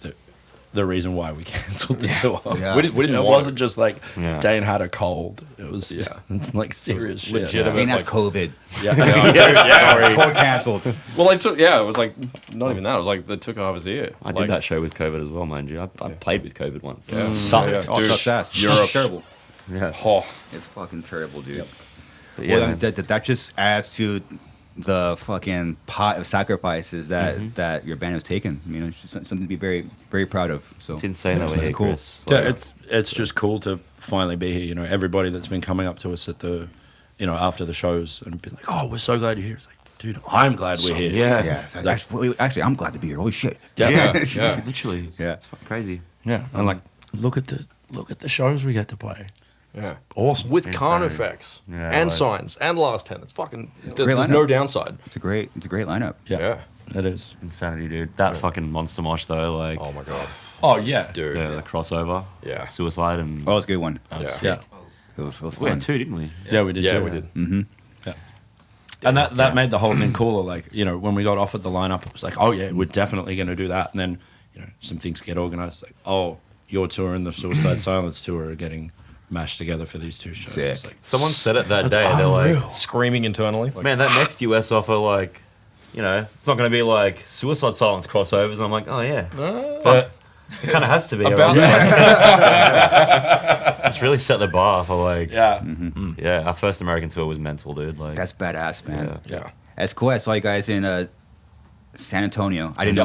The reason why we cancelled the tour. Yeah. We didn't It want wasn't just like Yeah. Dane had a cold. It was Yeah. it's like serious shit. legitimate. Dane has like- COVID. Yeah. Tour canceled. Well, they took. Yeah, it was like not even that. It was like they took off his ear. I like, did that show with COVID as well, mind you. I played with COVID once. Yeah. Sucked. Yeah. Oh, Dude, sucks ass. Europe. It's terrible. Yeah. Oh, It's fucking terrible, dude. But yeah, Well, man. that just adds to the fucking pot of sacrifices that your band has taken. You know, it's just something to be very, very proud of. So It's insane that we're that's here, cool. Chris. Yeah, it's just cool to finally be here. You know, everybody that's been coming up to us at the, you know, after the shows and be like, "Oh, we're so glad you're here." It's like, dude, I'm glad we're here. Yeah. Yeah, it's like, actually, I'm glad to be here. Holy shit! Yeah. Yeah. Literally. Yeah. It's fucking crazy. Yeah, and like, look at the shows we get to play. Yeah. Awesome. With Insane. Carnifex Yeah, and like- Signs and Last 10. It's fucking, there's lineup. no downside. It's a great lineup. Yeah, it is. Insanity, dude. That fucking Monster Mosh, though, like, Oh my God. Oh yeah, Dude. the crossover. Yeah. Suicide and. Oh, it was a good one. Yeah. yeah, It was we fun. had two, didn't we? yeah. We did. Yeah, too. we did. Mm-hmm. Yeah. And that made the whole thing cooler. Like, you know, when we got offered the lineup, it was like, oh yeah, we're definitely going to do that. And then, you know, some things get organized. Like, oh, your tour and the Suicide Silence tour are getting mashed together for these two shows. Sick. It's like, Someone said it that That's day. They're like, unreal. Screaming internally. Like, man, that next US offer, like, you know, it's not going to be like Suicide Silence crossovers. And I'm like, oh yeah, but it kind of has to be. About It's really set the bar for like, yeah, yeah. Our first American tour was mental, dude. Like, That's badass, man. yeah. yeah. That's cool. I saw you guys in San Antonio. I didn't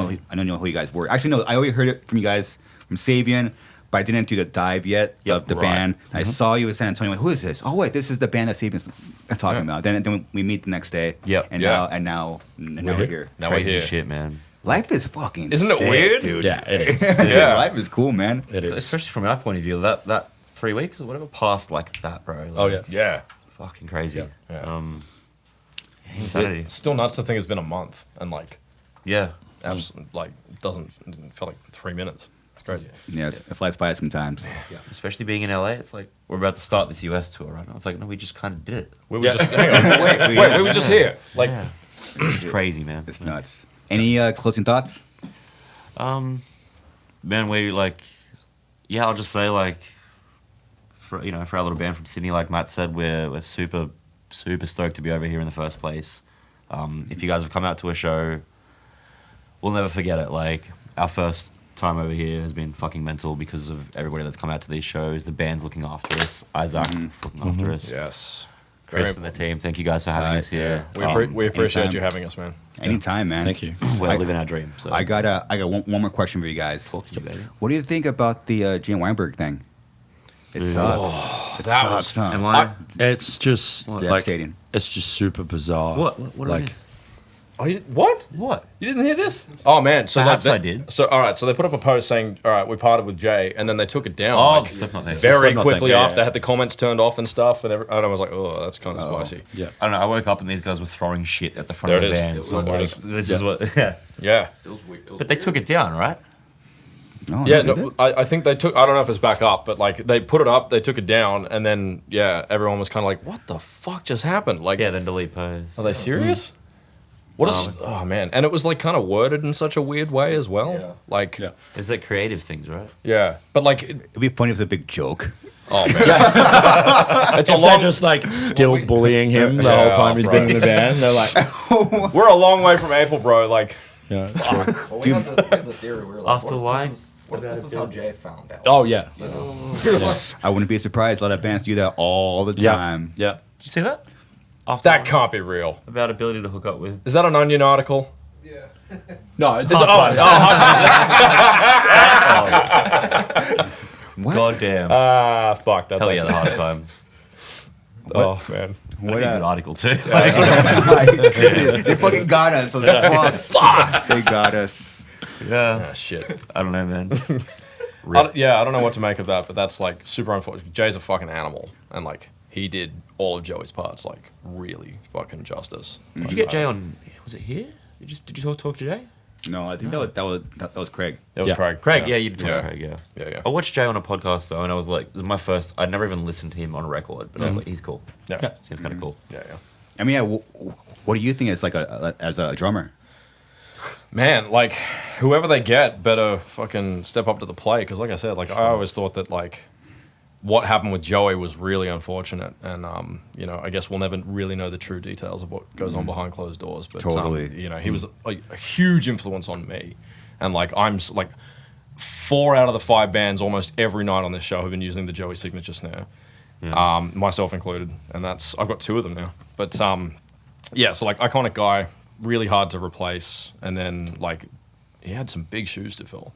know who you guys were. Actually, no, I already heard it from you guys from Sabian, but I didn't do the dive yet of the right. band. I saw you in San Antonio. Like, who is this? Oh wait, this is the band that Sabian's talking about. Then we meet the next day. Yep. And Yeah. now we're here. now we're Crazy here. shit, man. Life is fucking. Isn't it sick, weird? dude? Yeah, it is. Yeah. Life is cool, man. It is. Especially from our point of view, that 3 weeks or whatever passed like that, bro. Like, Oh yeah. Yeah. fucking crazy. Yeah. Yeah. Insanity. It's still nuts to think it's been a month and like, Yeah. like doesn't feel like 3 minutes. It's crazy. Yeah, it flies by sometimes. Especially being in LA, it's like we're about to start this US tour right now. It's like, no, we just kind of did it. We were Yeah. just hang on. Wait, we were just here. Like, Yeah. It's crazy, man. It's nuts. Any closing thoughts? Man, we like, yeah, I'll just say like, for our little band from Sydney, like Matt said, we're super stoked to be over here in the first place. If you guys have come out to a show, we'll never forget it. Like, our first time over here has been fucking mental because of everybody that's come out to these shows. The band's looking after us. Isaac looking after us. yes. Chris and the team, thank you guys for having us here. We appreciate anytime. you having us, man. Anytime, man. Thank you. We're living our dream. So I got one more question for you guys. talk to you, baby. What do you think about the Gene Weinberg thing? It sucks. It that sucks, huh? Am I? It's just like Devastating. it's just super bizarre. What like Oh, what? What? You didn't hear this? Oh man, so Perhaps like, I did. So all right, so they put up a post saying, "All right, we parted with Jay," and then they took it down. Oh, like, the SLIPKNOT thing. very SLIPKNOT quickly thing, yeah, after, yeah. had the comments turned off and stuff, and I was like, "Oh, that's kind of spicy." yeah. I don't know. I woke up and these guys were throwing shit at the front There of it the is. van. It So I'm was- like, this is what. Yeah. Yeah, It was weird. But they took it down, right? Oh, yeah. did No, they? I think they took. I don't know if it's back up, but like they put it up, they took it down, and then yeah, everyone was kind of like, "What the fuck just happened?" Like, Yeah. Then delete post. are they serious? What is? Oh man, and it was like kind of worded in such a weird way as well. Yeah. Like, Yeah. It's like creative things, right? yeah, but like, It'd be funny if it was a big joke. oh man, it's a If they're long. just like still bullying him the Yeah, whole time he's bro. been in the band. They're like, We're a long way from April, bro. Like, yeah, true. Well, we had the theory. We were like, After what lying if this is how Jay found out? Oh yeah, You know? I wouldn't be surprised. A lot of bands do that all the yeah, time. yeah. Did you see that? After that can't be real. about ability to hook up with. Is that an Onion article? No, it's What? God damn. Fuck. That's Hell yeah, the actually- hard times. Oh man. What Good a- article too. They fucking got us. So that's fuck. They got us. Yeah. Ah, shit. I don't know, man. I don't know what to make of that, but that's like super unfortunate. Jay's a fucking animal, and like he did all of Joey's parts like really fucking justice. Did you get Jay on? Was it here? Did you talk to Jay? No, I think that was Craig. It was Yeah. Craig. Craig, yeah, you did talk to Craig, yeah. Yeah. I watched Jay on a podcast though, and I was like, this is my first. I'd never even listened to him on record, but I was like, he's cool. Yeah. Seems kind of cool. Yeah. I mean, yeah. What do you think as as a drummer? Man, like whoever they get better fucking step up to the plate, because like I said, like I always thought that like what happened with Joey was really unfortunate, and I guess we'll never really know the true details of what goes on behind closed doors. But Totally. he was a huge influence on me, and like I'm like 4 out of the 5 bands almost every night on this show have been using the Joey signature snare, myself included, and I've got 2 of them now. But yeah, so like iconic guy, really hard to replace, and then like he had some big shoes to fill.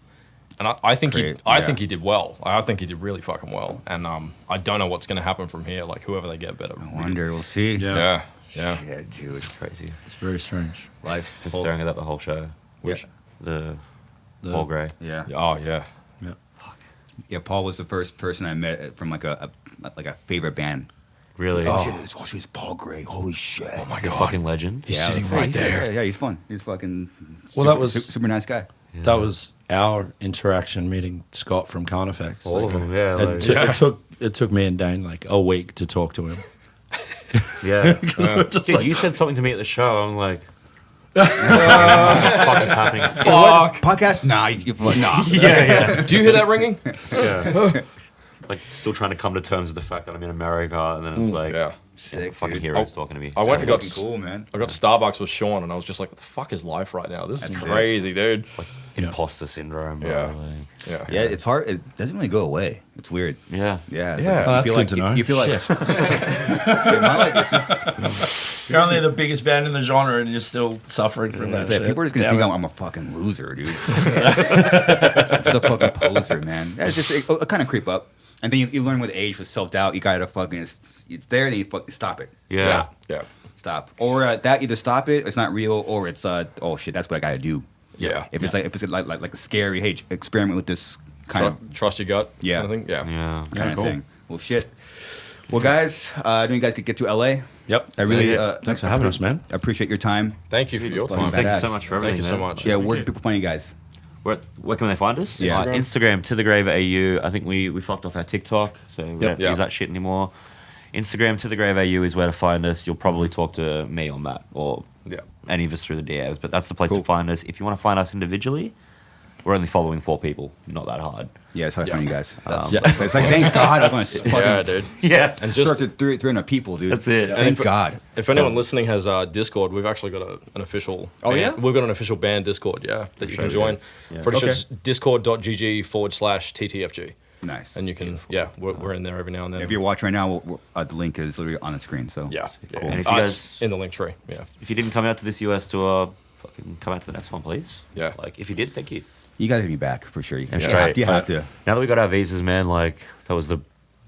And I think I think he did well. I think he did really fucking well. And I don't know what's going to happen from here. Like whoever they get better. I wonder. We'll see. Yeah. Yeah, dude. It's crazy. It's very strange. Life. Been staring at that the whole show. Which? The Paul Gray. Yeah. Oh yeah. Yeah. Yeah. Paul was the first person I met from like a favorite band. Really? Oh, shit, it's Paul Gray. Holy shit. Oh my He's a god. fucking legend. He's sitting right there. Yeah, he's fun. He's fucking. That was- super nice guy. Yeah. That was our interaction meeting Scott from Carnifex. All of them, yeah. It, Like, it took me and Dane like a week to talk to him. yeah. Dude, you said something to me at the show. I'm like, what the fuck is happening? So what? Podcast? Nah. Nah. Yeah. Do you hear that ringing? Yeah. Like, still trying to come to terms with the fact that I'm in America, and then it's like, Yeah. Sick, fucking dude. heroes talking to me. I went and got Fucking cool, man. I got Starbucks with Sean, and I was just like, "What the fuck is life right now? This is That's crazy, dude." Like, imposter syndrome, bro. Yeah. Like, Yeah. Yeah, it's hard. It doesn't really go away. It's weird. yeah. Yeah. It's Yeah. Like, Oh, you that's feel good like, to know. You feel like. Shit. Am I like this? You're only the biggest band in the genre, and you're still suffering from that shit. People are just gonna Damn think it. I'm a fucking loser, dude. I'm just a fucking poser, man. That's just it kind of creep up, and then you learn with age with self doubt. You gotta fucking it's there, then you fucking stop it. Yeah. Yeah. Stop. Or that either stop it, it's not real, or it's oh shit, that's what I gotta do. Yeah. If it's like a scary, hey, experiment with this kind of Trust your gut. Yeah. Kind of thing. Yeah. Yeah. kind of cool. thing. Well, shit. Well, guys, I know you guys could get to LA. Yep. I really Thanks for having us, man. appreciate your time. Thank you for your fucking time. Thank you badass. so much for Thank everything. you so man. much. Yeah, where do people find you guys? Where can they find us? Yeah. Instagram, to the grave AU. I think we fucked off our TikTok, so we don't Yeah. use that shit anymore. Instagram, to the grave AU is where to find us. You'll probably talk to me or Matt or Yeah. any of us through the DMs, but that's the place Cool. to find us. If you want to find us individually, we're only following 4 people. Not that hard. Yeah, it's how I find you guys. That's- It's like, thank God I'm going to Yeah, dude. Yeah. And start just to 300 people, dude. That's it. Thank God. if anyone listening has Discord, we've actually got an official. Oh, band. yeah? We've got an official band Discord. Yeah, that you can sure, join. yeah. Pretty sure Okay. it's discord.gg/TTFG, Nice. and you can we're in there every now and then. If you're watching right now, the link is literally on the screen. So Yeah. Cool. And if you It's guys, in the link tree. Yeah. if you didn't come out to this US tour, fucking come out to the next one, please. Yeah. Like, if you did, thank you. you got to be back for sure. You And have straight. you have to. Now that we got our visas, man, like, that was the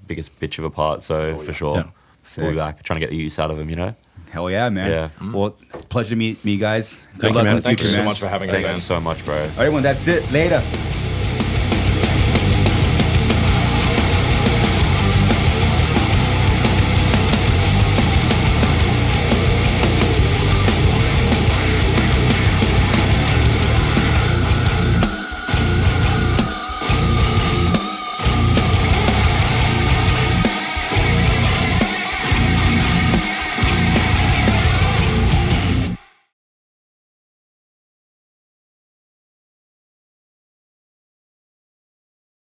biggest bitch of a part. So, for sure, Yeah. we'll Sick. be back trying to get the use out of them, you know? Hell yeah, man. Yeah. Well, pleasure to meet you guys. Good Thank you, luck man. in the Thank you future, so man. much for having us, Thank man. you so much, bro. All right, well, that's it. Later.